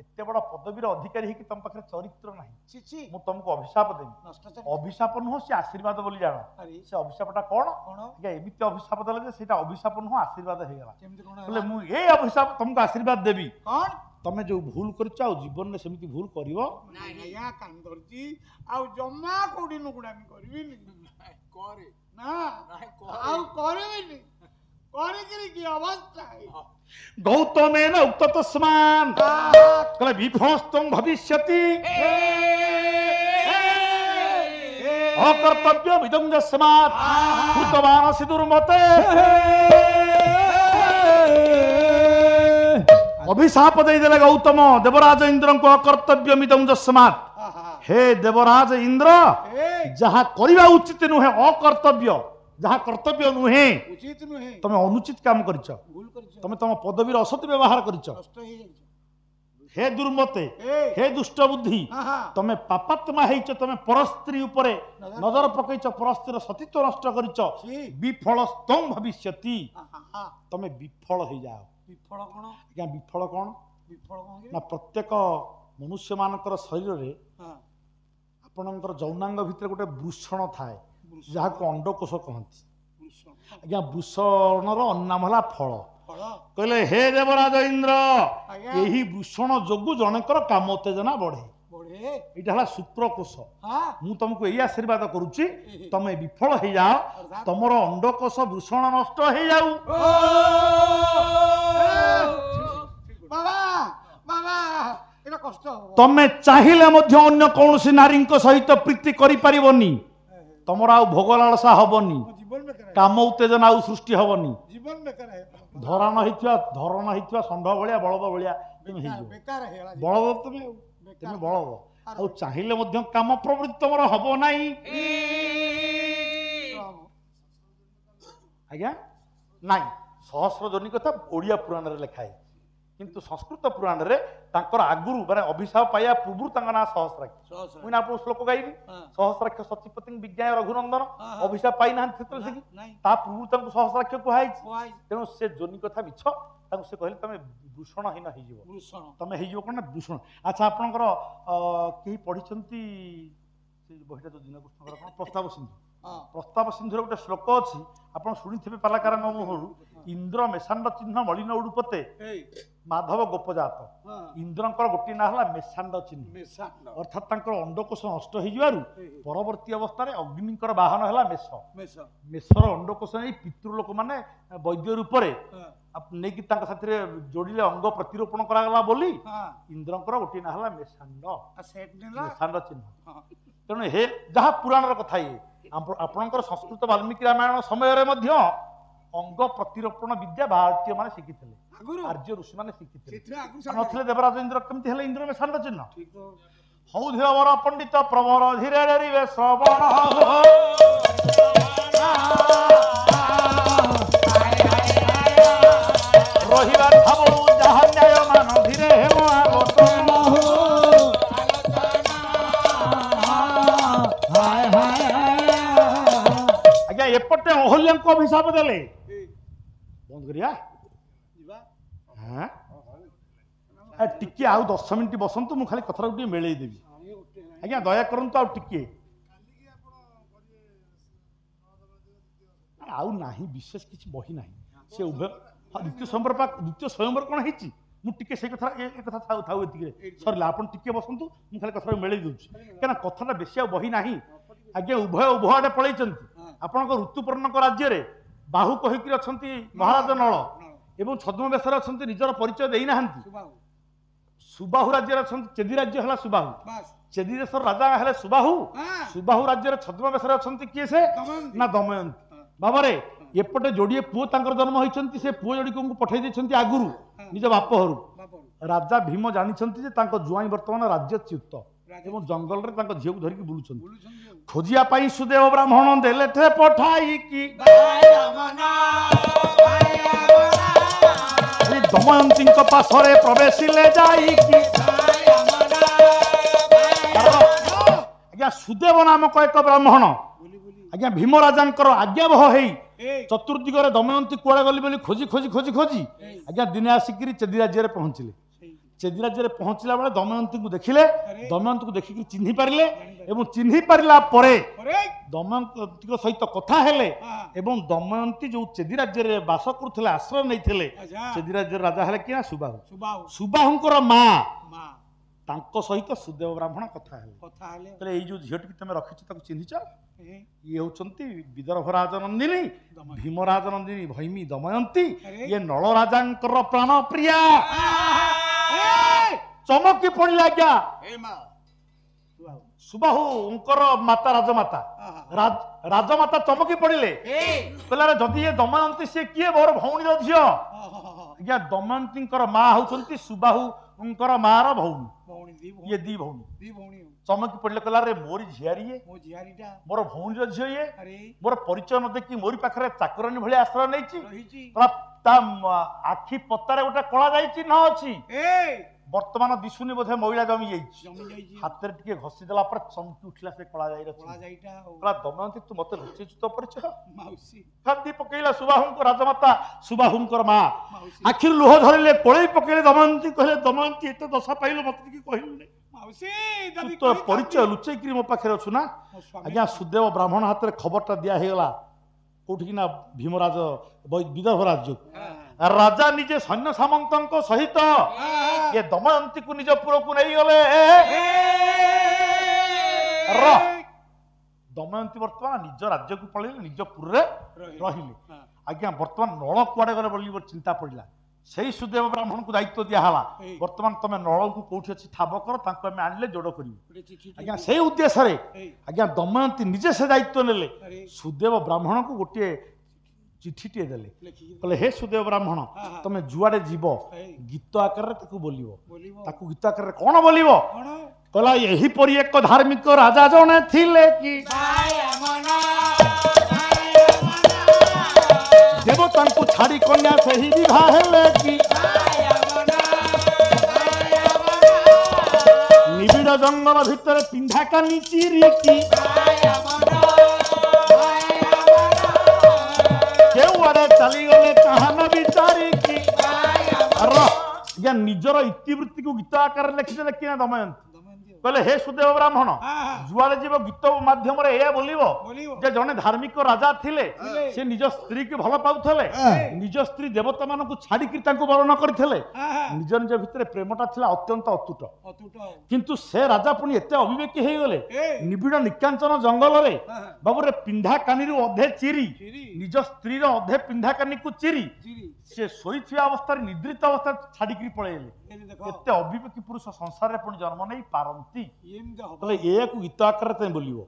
एते बड़ पदवीर अधिकारी ही तुम पाखे चरित्र नहीं मु तुमको अभिशाप देवी अभिशाप नुह से आशीर्वाद बोली जान से अभिशापटा कौन एमती अभिशाप देले से अभिशाप नुह आशीर्वाद हो गला मु ये अभिशाप तुमको आशीर्वाद देवी तमे जो भूल करछ आ जीवन में सेमिति भूल करिवो नाही नाही या कान धरची आ जम्मा कोडी नुकुडामी करबिनी करे ना आ करबिनी करे की अवस्था है गौतमेन उक्त तस्मान् कल विफलस्तं भविष्यति अकर्तव्य विदं यस्मात् कृतवानसि दुर्मते अभिशाप देदेले गौतम देवराज इंद्र को अकर्तव्य मिदं यस्मात् हे देवराज इंद्र जहाँ करवा उचित नुहे अकर्तव्य जहाँ कर्तव्य नुहे उचित नुहे तुम अनुचित काम करिछ तुम तुम पदवीर असत व्यवहार करिछ हे दुर्मते हे दुष्ट बुद्धि तुम पापात्मा हेच तुम परस्त्री उपरे नजर पकईच परस्त्रीर सतीत्व नष्ट करिछ विफल स्तम भविष्यति तुम विफल हो जाओ विफल कोन क्या विफल कोन ना प्रत्येक मनुष्य मानकर शरीर रे आपनकर जौनांग भितर गोटे वृषण थाए जहाँ को अंडकोश कहती आज्ञा वृषणर अन्नाम है फल कहले हे देवराज इंद्र यही वृषण जोगु जनकर काम उत्तेजना बढ़े यहाँ शुक्रकोश मु तुमको यही आशीर्वाद करुच्ची तमे विफल हो जाओ तुमर अंडकोश वृषण नष्ट हो जाऊ तमे चाहिए अन्य कौन नारी सहित प्रीति करी तमर आ भोग लालसा हबनी काम उत्तेजना आउ सृष्टि हबनी धरण होइथिवा षंढ भलिया बलद भलिया बलद तुम बलद आ चाहिए काम प्रवृत्ति तमर हब नाही आज्ञा नाई सहस्र जनी कथा ओडिया पुराण रे लिखा है किंतु संस्कृत पुराण रे तांकर आगुरु माने अभिशाप पाया पूर्व तांका ना सहस्राक्ष मुई ना आपन श्लोक गाइबी सहस्राक्ष सचिपति विज्ञान रघुनंदन अभिशाप पाई ना क्षेत्र से ता पूर्व तांको सहस्राक्ष कुहाई तेनो से जोनी कथा मिछ तांको से कहले तमे भूषणहीन हो जीवो तमे हे जीवो कोन भूषण अच्छा आपनकर केही पढिचंती से बहिटा जो दिनकृष्णकर कोन प्रस्ताव सिंधुर गोटे श्लोक अछि आपण सुनिथिबे पालाकार मुहरु इंद्र मेषांड चिन्ह मलिन उडुपते माधव गोपजात इंद्रंकर गोटी ना हला मेषांड चिन्ह अर्थात तांकर अंडकोश नष्ट हो जिवारु परवर्ती अवस्था रे अग्निकर वाहन हला मेषर अंडकोश नै पितृ लोक माने वैद्य रूप रे नै कि तांका साथरे जोड़िले अंग प्रतिरोपण करा गला बोली इंद्रंकर गोटी ना हला मेषांड चिन्ह तेणु हे जहाँ पुराण कथा ये आपणकर संस्कृत वाल्मीकि रामायण समय रे मध्य अंग प्रतिरोपण विद्या भारतीय माने शिखिथिले आर्य ऋषि माने शिखिथिले नथिले देवराज इंद्र केमति हले इंद्र में षंड चिन्ह हौ धीरवर पंडित प्रवर धीरे धीरे श्रवण रहिबा भाव जहाँ न्याय मान धीरे हेम आलोचना आज्ञा एपटे अहल्या को अभिशाप देले बंद करिया हाँ टिके आउ 10 मिनिट बसंतु मु खाली कथा गोटे मेले देवी आज्ञा दया करंतु आउ टिके आउ नाही विशेष किछि बही नाही से उभय द्वितीय स्वयंवर कोन हिची मु टिके से कथा ए कथा थाउ थाउ एतिके सरला आपण टिके बसंतु मु खाली कथा मेले देउछि केना कथाटा बेसी आ बही नाही आज्ञा उभय उभयडे पळैचंती आपनक ऋतुपर्णक राज्य रे बाहु कहिकि अछंती महाराज नळ एवं छद्मवेशर अछंती निजर परिचय देई नाहंती सुबाहु राज्य अछंती चेदी राज्य हला सुबाहु चेदी देशर राजा हले सुबाहु सुबाहु राज्य रे छद्मवेशर अछंती किए से ना दमयंती बाबा रे एपटे जोड़िए पुओ तांकर जन्म होइचंती से पुओ जोड़ी को पठाई देछंती आगुरु निज बाप हरु राजा भीम जानिछंती जे तांको जुआई वर्तमान राज्य च्युत एवं जंगल रे तांको झियो धरिकी बुलुछंती खोजिया पाई सुदेव ब्राह्मण देले थे पठाई की दमयंती पासरे प्रवेशिले जाई की आज्ञा सुदेव नामक एक ब्राह्मण ଆଜ୍ଞା ଭୀମ ରାଜାଙ୍କର ଆଜ୍ଞାବହ ହେଇ ଚତୁର୍ଦିଗରେ ଦମୟନ୍ତୀ କୁଆଡ଼େ ଗଲି ବୋଲି ଖୋଜି ଖୋଜି ଖୋଜି ଖୋଜି ଆଜ୍ଞା ଦିନେ ଆସିକିରି ଚେଦି ରାଜ୍ୟରେ ପହଞ୍ଚିଲେ। ଚେଦି ରାଜ୍ୟରେ ପହଞ୍ଚିଲା ବେଳେ ଦମୟନ୍ତୀଙ୍କୁ ଦେଖିଲେ, ଦମୟନ୍ତୀଙ୍କୁ ଦେଖିକି ଚିହ୍ନି ପାରିଲେ ଏବଂ ଚିହ୍ନି ପାରିଲା ପରେ ଦମୟନ୍ତୀଙ୍କ ସହିତ କଥା ହେଲେ ଏବଂ ଦମୟନ୍ତୀ ଯୋଉ ଚେଦି ରାଜ୍ୟରେ ବାସ କରୁଥିଲେ, ଆଶ୍ରୟ ନେଇଥିଲେ, ଚେଦି ରାଜ୍ୟର ରାଜା ହେଲେ କିନା ସୁବାହୁ। ସୁବାହୁଙ୍କର ମା ତାଙ୍କ ସହିତ ସୁଦେବ ବ୍ରାହ୍ମଣ କଥା ହେଲେ। କହିଲେ ଏଇ ଯୋଉ ଝିଅଟିକି ତମେ ରଖିଛ ତାକୁ ଚିହ୍ନିଛ? ଇଏ ହଉଛନ୍ତି ବିଦର୍ଭ ରାଜନନ୍ଦିନୀ, ଭୀମ ରାଜନନ୍ଦିନୀ ଭୈମୀ ଦମୟନ୍ତୀ, ଇଏ ନଳ ରାଜାଙ୍କର ପ୍ରାଣ ପ୍ରିୟା। ଚମକି ପଡିଲା ଆଜ୍ଞା ସୁବାହୁଙ୍କର ମାତା ରାଜମାତା। ରାଜମାତା ଚମକି ପଡିଲେ, କହିଲା ଯଦି ଏ ଦମୟନ୍ତୀ ସିଏ କିଏ? ମୋର ଭଉଣୀର ଝିଅ। ଆଜ୍ଞା ଦମୟନ୍ତୀଙ୍କର ମା ହଉଛନ୍ତି ସୁବାହୁଙ୍କର ମାର ଭଉଣୀ, ଇଏ ଦି ଭଉଣୀ। ଚମକି ପଡିଲେ, କହିଲା ରେ ମୋରି ଝିଆରୀ ଇଏ, ମୋର ଭଉଣୀର ଝିଅ ଇଏ, ମୋର ପରିଚୟ ନ ଦେଖି ମୋରି ପାଖରେ ଚାକରାଣୀ ଭଳିଆ ଆଶ୍ରୟ ନେଇଛି। ତା ଆଖି ପତାରେ ଗୋଟେ କଳା ଯାଇ ଚିହ୍ନ ଅଛି, ବର୍ତ୍ତମାନ ଦିଶୁନି ବୋଧେ ମଇଳା ଜମି ଯାଇଛି। ହାତରେ ଟିକେ ଘଷି ଦେଲା ପରେ ଚମକି ଉଠିଲା ସେ କଳା ଯାଇର। ଦମୟନ୍ତୀ ତୁ ମତେ ଲୁଚେଇଛୁ ତୋ ପରିଚୟ? କାନ୍ଦି ପକେଇଲା ସୁବାହୁଙ୍କ ରାଜମାତା, ସୁବାହୁଙ୍କର ମା ଆଖିରୁ ଲୁହ ଝରିଲେ, କୋଳେଇ ପକେଇଲେ ଦମୟନ୍ତୀ। କହିଲେ ଦମୟନ୍ତୀ ଏତେ ଦଶା ପାଇଲୁ ମତେ ଟିକେ କହିଲୁନି, ତୁ ତୋ ପରିଚୟ ଲୁଚେଇକିରି ମୋ ପାଖରେ ଅଛୁ ନା? ଆଜ୍ଞା ସୁଦେବ ବ୍ରାହ୍ମଣ ହାତରେ ଖବରଟା ଦିଆ ହେଇଗଲା କୋଉଠିକି ନା ଭୀମରାଜ ବିଦର୍ଭ ରାଜ୍ୟ। ରାଜା ନିଜେ ସୈନ୍ୟ ସାମନ୍ତଙ୍କ ସହିତ ଏ ଦମୟନ୍ତୀକୁ ନିଜ ପୁରକୁ ନେଇଗଲେ। ଦମୟନ୍ତୀ ବର୍ତ୍ତମାନ ନିଜ ରାଜ୍ୟକୁ ପଳେଇଲେ, ନିଜ ପୁରରେ ରହିଲେ। ଆଜ୍ଞା ବର୍ତ୍ତମାନ ନଳ କୁଆଡେ ଗଲେ ବୋଲି ଚିନ୍ତା ପଡିଲା। ସେଇ ସୁଦେବ ବ୍ରାହ୍ମଣଙ୍କୁ ଦାୟିତ୍ୱ ଦିଆହେଲା, ବର୍ତ୍ତମାନ ତମେ ନଳକୁ କୋଉଠି ଅଛି ଠାବ କର, ତାଙ୍କୁ ଆମେ ଆଣିଲେ ଯୋଡ କରିବୁ। ଆଜ୍ଞା ସେଇ ଉଦ୍ଦେଶ୍ୟରେ ଆଜ୍ଞା ଦମୟନ୍ତୀ ନିଜେ ସେ ଦାୟିତ୍ୱ ନେଲେ। ସୁଦେବ ବ୍ରାହ୍ମଣଙ୍କୁ ଗୋଟିଏ ଚିଠିଟିଏ ଦେଲେ, କହିଲେ ହେ ସୁଦେବ ବ୍ରାହ୍ମଣ, ତମେ ଯୁଆଡେ ଯିବ ଗୀତ ଆକାରରେ ତାକୁ ବୋଲିବ। ତାକୁ ଗୀତ ଆକାରରେ କଣ ବୋଲିବ? କହିଲା ଏହିପରି ଏକ ଧାର୍ମିକ ରାଜା ଜଣେ ଥିଲେ କି, ଦେବତାଙ୍କୁ ଛାଡି କନ୍ୟା ସେହି ବିବାହ ହେଲେ କି, ନିବିଡ଼ ଜଙ୍ଗଲ ଭିତରେ ପିନ୍ଧା କାନି ଚିରିକି, କେଉଁଆଡେ ଚାଲିଗଲେ ତାହା ନ ବିଚାରିକି। ନିଜର ଇତିବୃତ୍ତିକୁ ଗୀତ ଆକାରରେ ଲେଖିଦେଲେ କିନା ଦମୟନ୍ତୀ। କହିଲେ ହେ ସୁଦେବ ବ୍ରାହ୍ମଣ, ଯୁଆଡେ ଯିବ ଗୀତ ମାଧ୍ୟମରେ ଏଇଆ ବୋଲିବ ଯେ ଜଣେ ଧାର୍ମିକ ରାଜା ଥିଲେ, ସେ ନିଜ ସ୍ତ୍ରୀକୁ ଭଲ ପାଉଥିଲେ, ନିଜ ସ୍ତ୍ରୀ ଦେବତା ମାନଙ୍କୁ ଛାଡିକି ତାଙ୍କୁ ବରଣ କରିଥିଲେ, ନିଜ ନିଜ ଭିତରେ ପ୍ରେମଟା ଥିଲା ଅତ୍ୟନ୍ତ ଅତୁଟ। କିନ୍ତୁ ସେ ରାଜା ପୁଣି ଏତେ ଅବିବେକୀ ହେଇଗଲେ, ନିବିଡ଼ ନିକାଞ୍ଚନ ଜଙ୍ଗଲରେ ବାବୁରେ ପିନ୍ଧା କାନିରୁ ଅଧେ ଚିରି, ନିଜ ସ୍ତ୍ରୀର ଅଧେ ପିନ୍ଧା କାନିକୁ ଚିରି ସେ ଶୋଇଥିବା ଅବସ୍ଥାରେ ନିଦ୍ରିତ ଅବସ୍ଥାରେ ଛାଡିକି ପଳେଇଲେ। ଏତେ ଅବିବେକୀ ପୁରୁଷ ସଂସାରରେ ପୁଣି ଜନ୍ମ ନେଇ ପାରନ୍ତି? ଏହାକୁ ଗୀତ ଆକାରରେ ତମେ ବୋଲିବ।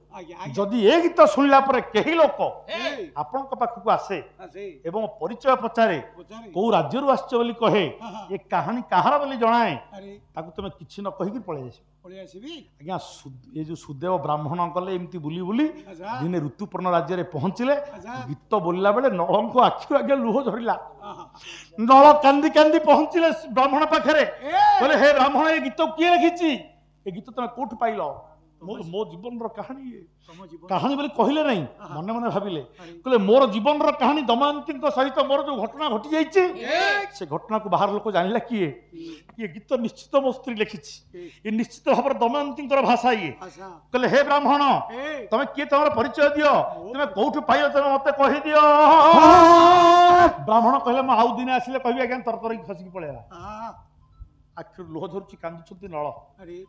ଯଦି ଏ ଗୀତ ଶୁଣିଲା ପରେ କେହି ଲୋକ ଆପଣଙ୍କ ପାଖକୁ ଆସେ ଏବଂ ପରିଚୟ ପଚାରେ, କୋଉ ରାଜ୍ୟରୁ ଆସିଛ ବୋଲି କହେ, ଏ କାହାଣୀ କାହାର ବୋଲି ଜଣାଏ, ତାକୁ ତମେ କିଛି ନ କହିକି ପଳେଇ ଆସିବ। ଆଜ୍ଞା ଏ ଯୋଉ ସୁଦେବ ବ୍ରାହ୍ମଣ କଲେ ଏମିତି ବୁଲି ବୁଲି ଦିନେ ଋତୁପର୍ଣ୍ଣ ରାଜ୍ୟରେ ପହଞ୍ଚିଲେ। ଗୀତ ବୋଲିଲା ବେଳେ ନଳଙ୍କ ଆଖିରୁ ଆଜ୍ଞା ଲୁହ ଝରିଲା। ନଳ କାନ୍ଦି କାନ୍ଦି ପହଞ୍ଚିଲେ ବ୍ରାହ୍ମଣ ପାଖରେ, କହିଲେ ହେ ବ୍ରାହ୍ମଣ, ଏ ଗୀତ କିଏ ଲେଖିଛି? ଏ ଗୀତ ତମେ କୋଉଠୁ ପାଇଲ? ମୋ ଜୀବନର କାହାଣୀ। କାହାଣୀ ବୋଲି କହିଲେ ନାହିଁ, ମନେ ମନେ ଭାବିଲେ, କହିଲେ ମୋର ଜୀବନର କାହାଣୀ ଦମୟନ୍ତୀଙ୍କ ସହିତ ମୋର ଯୋଉ ଘଟଣା ଘଟି ଯାଇଛି, ସେ ଘଟଣାକୁ ବାହାର ଲୋକ ଜାଣିଲା କିଏ? ଇଏ ଗୀତ ନିଶ୍ଚିତ ମୋ ସ୍ତ୍ରୀ ଲେଖିଛି, ଏ ନିଶ୍ଚିତ ଭାବରେ ଦମୟନ୍ତୀଙ୍କର ଭାଷା ଇଏ। କହିଲେ ହେ ବ୍ରାହ୍ମଣ, ତମେ କିଏ, ତମର ପରିଚୟ ଦିଅ, ତମେ କୋଉଠୁ ପାଇଲ, ତମେ ମତେ କହିଦିଅ। ବ୍ରାହ୍ମଣ କହିଲେ ମୁଁ ଆଉ ଦିନେ ଆସିଲେ କହିବି ଆଜ୍ଞା, ତରତର ଖସିକି ପଳେଇଲା। ଆଖିରୁ ଲୁହ ଝରୁଛି, କାନ୍ଦୁଛନ୍ତି ନଳ।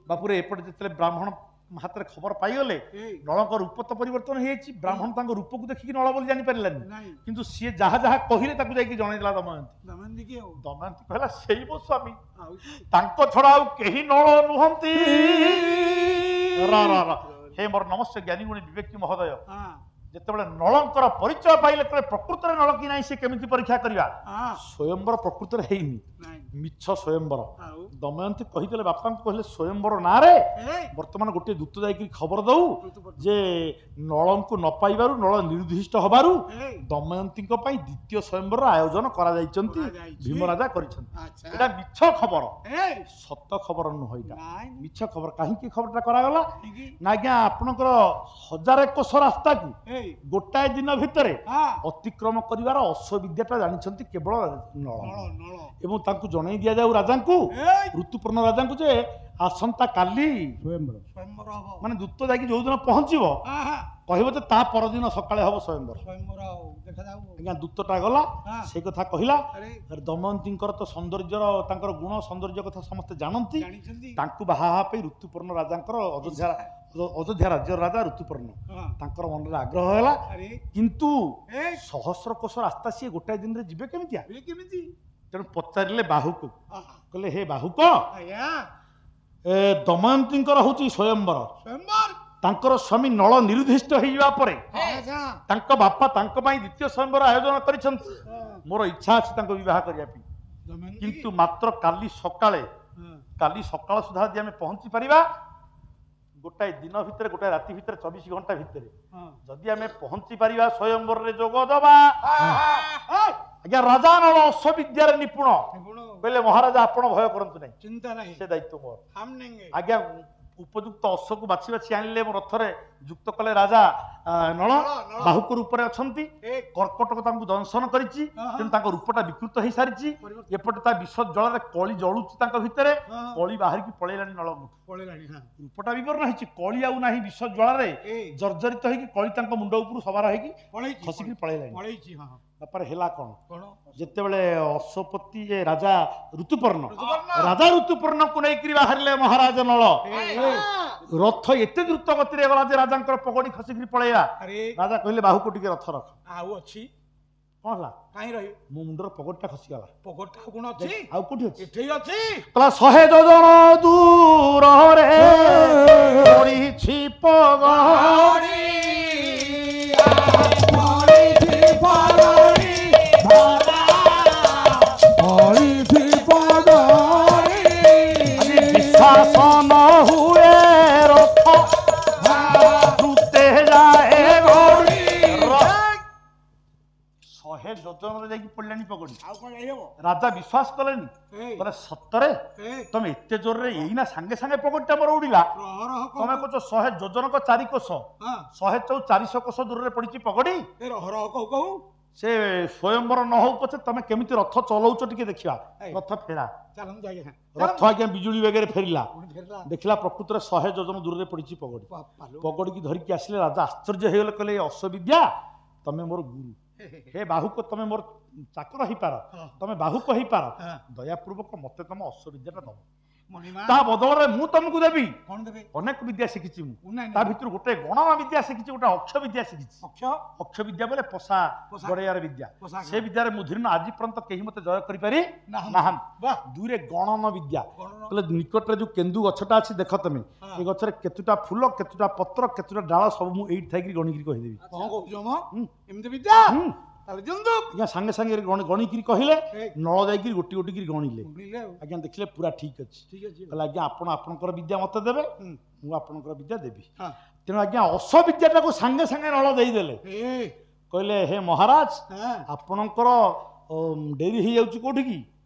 ବାପୁରେ ଏପଟେ ଯେତେବେଳେ ବ୍ରାହ୍ମଣ ହାତରେ ଖବର ପାଇଗଲେ, ନଳଙ୍କ ରୂପ ତ ପରିବର୍ତ୍ତନ ହେଇଯାଇଛି। ବ୍ରାହ୍ମଣ ତାଙ୍କ ରୂପକୁ ଦେଖିକି ନଳ ବୋଲି ଜାଣିପାରିଲାନି, କିନ୍ତୁ ସିଏ ଯାହା ଯାହା କହିଲେ ତାକୁ ଯାଇକି ଜଣେଇଦେଲା ଦମୟନ୍ତୀ। ଦମୟନ୍ତୀ କହିଲା ସେଇ ମୋ ସ୍ୱାମୀ, ତାଙ୍କ ଛଡା ଆଉ କେହି ନଳ ନୁହନ୍ତି। ହେ ମୋର ନମସ୍ୟ ଜ୍ଞାନୀ ଗୁଣୀ ବିବେକୀ ମହୋଦୟ, ଯେତେବେଳେ ନଳଙ୍କର ପରିଚୟ ପାଇଲେ, କହିଲେ ପ୍ରକୃତରେ ନଳ କି ନାହିଁ ସେ କେମିତି ପରୀକ୍ଷା କରିବା? ସ୍ୱୟଂବର ପ୍ରକୃତରେ ହେଇନି, ମିଛ ସ୍ୱୟଂବର। ଦମୟନ୍ତୀ କହିଥିଲେ ବାପାଙ୍କୁ, କହିଲେ ସ୍ୱୟଂବର ନାଁରେ ବର୍ତ୍ତମାନ ଗୋଟିଏ ଦୂତ ଯାଇକି ଖବର ଦଉ ଯେ ନଳଙ୍କୁ ନ ପାଇବାରୁ, ନଳ ନିର୍ଦ୍ଦିଷ୍ଟ ହବାରୁ ଦମୟନ୍ତୀଙ୍କ ପାଇଁ ଦ୍ୱିତୀୟ ସ୍ୱୟଂବର ଆୟୋଜନ କରାଯାଇଛନ୍ତି, ଭୀମରାଜା କରିଛନ୍ତି। ଏଇଟା ମିଛ ଖବର, ସତ ଖବର ନୁହଁ। ଏଇଟା ମିଛ ଖବର। କାହିଁକି ଖବରଟା କରାଗଲା ନା ଆଜ୍ଞା, ଆପଣଙ୍କର 1000 କୋଶ ରାସ୍ତାକୁ ଗୋଟାଏ ଦିନ ଭିତରେ ହଁ ଅତିକ୍ରମ କରିବାର ଅଶ୍ୱବିଦ୍ୟାଟା ଜାଣିଛନ୍ତି କେବଳ ନଳ ନଳ ଏବଂ ତାଙ୍କୁ ଜଣେଇ ଦିଆଯାଉ ରାଜାଙ୍କୁ ଏଇ ଋତୁପର୍ଣ୍ଣ ରାଜାଙ୍କୁ ଯେ ଆସନ୍ତା କାଲି ସ୍ୱୟଂବର ହବ ମାନେ ଦୂତ ଯାଇକି ଯୋଉଦିନ ପହଞ୍ଚିବ ହଁ ହଁ କହିବ ଯେ ତା ପରଦିନ ସକାଳେ ହବ ସ୍ୱୟଂବର। ସ୍ୱୟଂବର ଆଉ ଦେଖାଯାଉ ଆଜ୍ଞା ଦୂତଟା ଗଲା ହଁ। ସେଇ କଥା କହିଲା। ଆରେ ଦମୟନ୍ତୀଙ୍କର ତ ସୌନ୍ଦର୍ଯ୍ୟର ତାଙ୍କର ଗୁଣ ସୌନ୍ଦର୍ଯ୍ୟ କଥା ସମସ୍ତେ ଜାଣନ୍ତି। ଜାଣିଛନ୍ତି ତାଙ୍କୁ ବାହା ହେବା ପାଇଁ ଋତୁପର୍ଣ୍ଣ ରାଜାଙ୍କର ଅଯୋଧ୍ୟା ରାଜ୍ୟର ରାଜା ଋତୁପର୍ଣ୍ଣ ହଁ ତାଙ୍କର ମନରେ ଆଗ୍ରହ ହେଲା। ଆରେ କିନ୍ତୁ ଏଇ ସହସ୍ର କୋଶ ରାସ୍ତା ସିଏ ଗୋଟାଏ ଦିନରେ ଯିବେ କେମିତିଆ? ଏ କେମିତି ତେଣୁ ପଚାରିଲେ ବାହୁକୁ ଆହା, କହିଲେ ହେ ବାହୁକ ଆଜ୍ଞା ଦମୟନ୍ତୀଙ୍କର ହଉଛି ସ୍ୱୟଂବର ସ୍ୱୟଂବର ତାଙ୍କର ସ୍ୱାମୀ ନଳ ନିରୁଦ୍ଧିଷ୍ଟ ହେଇଯିବା ପରେ ଆଚ୍ଛା ତାଙ୍କ ବାପା ତାଙ୍କ ପାଇଁ ଦ୍ୱିତୀୟ ସ୍ୱୟଂବର ଆୟୋଜନ କରିଛନ୍ତି। ମୋର ଇଚ୍ଛା ଅଛି ତାଙ୍କ ବିବାହ କରିବା ପାଇଁ କିନ୍ତୁ ମାତ୍ର କାଲି ସକାଳ ସୁଦ୍ଧା ଯଦି ଆମେ ପହଞ୍ଚି ପାରିବା ଗୋଟାଏ ଦିନ ଭିତରେ ଗୋଟାଏ ରାତି ଭିତରେ 24 ଘଣ୍ଟା ଭିତରେ ଯଦି ଆମେ ପହଞ୍ଚି ପାରିବା ସ୍ୱୟଂବରରେ ଯୋଗ ଦେବା ଆଜ୍ଞା ରାଜା ନଳ ଅଶ୍ୱବିଦ୍ୟାରେ ନିପୁଣ କହିଲେ ମହାରାଜା ଆପଣ ଭୟ କରନ୍ତୁ ନାହିଁ ଚିନ୍ତା ନାହିଁ ସେ ଦାୟିତ୍ୱ ମୋର हम नेंगे ଆଜ୍ଞା ଉପଯୁକ୍ତ ଅଶ୍ୱକୁ ବାଛି ବାଛି ଆଣିଲେ ଏବଂ ରଥରେ ଯୁକ୍ତ କଲେ ରାଜା ନଳ ନଳ। ବାହୁକ ରୂପରେ ଅଛନ୍ତି ଏକ କର୍କଟକ ତାଙ୍କୁ ଦଂଶନ କରିଛି ତେଣୁ ତାଙ୍କ ରୂପଟା ବିକୃତ ହେଇସାରିଛି ଏପଟେ ତା ବିଷ ଜଳରେ କଳି ଜଳୁଛି ତାଙ୍କ ଭିତରେ କଳି ବାହାରିକି ପଳେଇଲାଣି ନଳକୁ ପଳେଇଲାଣି ହଁ ରୂପଟା ବିବର୍ଣ୍ଣ ହେଇଛି କଳି ଆଉ ନାହିଁ ବିଷ ଜ୍ୱାଳାରେ ଏ ଜର୍ଜରିତ ହେଇକି କଳି ତାଙ୍କ ମୁଣ୍ଡ ଉପରୁ ସବାର ହେଇକି ପଳେଇଛି ଖସିକି ପଳେଇଲାଣି। ପଳେଇଛି ହଁ ତାପରେ ହେଲା କଣ କଣ ଯେତେବେଳେ ଅଶ୍ୱପତି ରାଜା ଋତୁପର୍ଣ୍ଣ ଋତୁପର୍ଣ୍ଣ। ରାଜା ଋତୁପର୍ଣ୍ଣକୁ ନେଇକରି ବାହାରିଲେ ମହାରାଜ ନଳ ରଥ ଏତେ ଦ୍ରୁତ ଗତିରେ ଗଲା ଯେ ରାଜାଙ୍କର ପଗଡି ଖସିକିରି ପଳେଇଲା। ଆରେ ରାଜା କହିଲେ ବାହୁକୁ ଟିକେ ରଥ ରଖ ଆଉ ଅଛି କଣ ହେଲା କାହିଁ ରହିବ ମୋ ମୁଣ୍ଡର ପଗଡିଟା ଖସିଗଲା ପଗଟା ଆଉ କଣ ଅଛି ଆଉ କୋଉଠି ଅଛି ଏଠି ଅଛି କହିଲା 100 ଯୋଜନ ଦୂରରେ ପଡ଼ିଛି ପଗଡି ବିଶ୍ୱାସ ନ ହୁଏ ରଥ ଦ୍ରୁତେ ଯାଏ ଗଡି 100 ଯୋଜନରେ ଯାଇକି ପଡ଼ିଲାଣି ପଗଡି ଆଉ କଣ ଯାଇହବ ରାଜା ବିଶ୍ୱାସ କଲେନି ଏଇ କହିଲେ ସତରେ ତମେ ଏତେ ଜୋରରେ ଏଇନା ସାଙ୍ଗେ ସାଙ୍ଗେ ପଗଡିଟା ମୋର ଉଡିଲା ରହ ରହ ତମେ କହୁଛ 100 ଯୋଜନକ 4 କୋଶ ହଁ 400 କୋଶ ଦୂରରେ ପଡିଛି ପଗଡି ଏ ରହ ରହ କହୁ କହୁ ସେ ସ୍ୱୟଂବର ନ ହଉ ପଛେ ତମେ କେମିତି ରଥ ଚଲଉଛ ଟିକେ ଦେଖିବା ଏଇ। ରଥ ଫେରା ଚାଲନ୍ତୁ ଯାଇକି ରଥ ଆଜ୍ଞା ବିଜୁଳି ବେଗରେ ଫେରିଲା ଫେରିଲା ଦେଖିଲା ପ୍ରକୃତରେ 100 ଯୋଜନ ଦୂରରେ ପଡିଛି ପଗଡି ବାପାଲୋ ପଗଡିକି ଧରିକି ଆସିଲେ ରାଜା ଆଶ୍ଚର୍ଯ୍ୟ ହେଇଗଲେ କହିଲେ ଏ ଅଶ୍ୱବିଦ୍ୟା ତମେ ମୋର ଗୁରୁ ହେ ବାହୁକ ତମେ ମୋର ଚାକର ହେଇପାର ହଁ। ତମେ ବାହୁକ ହେଇପାର ହଁ। ଦୟାପୂର୍ବକ ମତେ ତମ ଅଶ୍ୱବିଦ୍ୟାଟା ଦବ ମଣିମା ତା ବଦଳରେ ମୁଁ ତମକୁ ଦେବି କଣ ଦେବେ ଅନେକ ବିଦ୍ୟା ଶିଖିଛି ମୁଁ ନାଇଁ ତା ଭିତରୁ ଗୋଟେ ଗଣନା ବିଦ୍ୟା ଶିଖିଛି ଗୋଟେ ଅକ୍ଷ ବିଦ୍ୟା ଶିଖିଛି ଅକ୍ଷ ଅକ୍ଷ ବିଦ୍ୟା ବୋଲେ ପୋଷା ପୋଷା। ଗଡ଼େଇବାର ବିଦ୍ୟା ପୋଷା ସେ ବିଦ୍ୟାରେ ମୁଁ ଧୀର୍ଣ୍ଣ ଆଜି ପର୍ଯ୍ୟନ୍ତ କେହି ମତେ ଜୟ କରିପାରି ନାହାନ୍ତି। ନାହାନ୍ତି ବାଃ ଦୁଇରେ ଗଣନ ବିଦ୍ୟା ଗଣନ। କହିଲେ ନିକଟରେ ଯୋଉ କେନ୍ଦୁ ଗଛଟା ଅଛି ଦେଖ ତମେ ହଁ। ଏ ଗଛରେ କେତୁଟା ଫୁଲ କେତୁଟା ପତ୍ର କେତୁଟା ଡାଳ ସବୁ ମୁଁ ଏଇଠି ଥାଇକି ଗଣିକିରି କହିଦେବି କଣ କହୁଛ ମ ହୁଁ। ଏମିତି ବିଦ୍ୟା ହୁଁ। ତାହେଲେ ଦିଅନ୍ତୁ ଆଜ୍ଞା ସାଙ୍ଗେ ସାଙ୍ଗେ ଗଣିକିରି କହିଲେ ଏ। ନଳ ଯାଇକିରି ଗୋଟି ଗୋଟିକିରି ଗଣିଲେ ବୁଝିଲେ ଆଉ ଆଜ୍ଞା ଦେଖିଲେ ପୁରା ଠିକ ଅଛି ଠିକ ଅଛି କହିଲେ ଆଜ୍ଞା ଆପଣ ଆପଣଙ୍କର ବିଦ୍ୟା ମତେ ଦେବେ ହୁଁ। ମୁଁ ଆପଣଙ୍କର ବିଦ୍ୟା ଦେବି ହଁ ତେଣୁ ଆଜ୍ଞା ଅଶ୍ୱବିଦ୍ୟାଟାକୁ ସାଙ୍ଗେ ସାଙ୍ଗେ ନଳ ଦେଇଦେଲେ ଏ କହିଲେ ହେ ମହାରାଜ ହଁ ଆପଣଙ୍କର ଡେରି ହେଇଯାଉଛି କୋଉଠିକି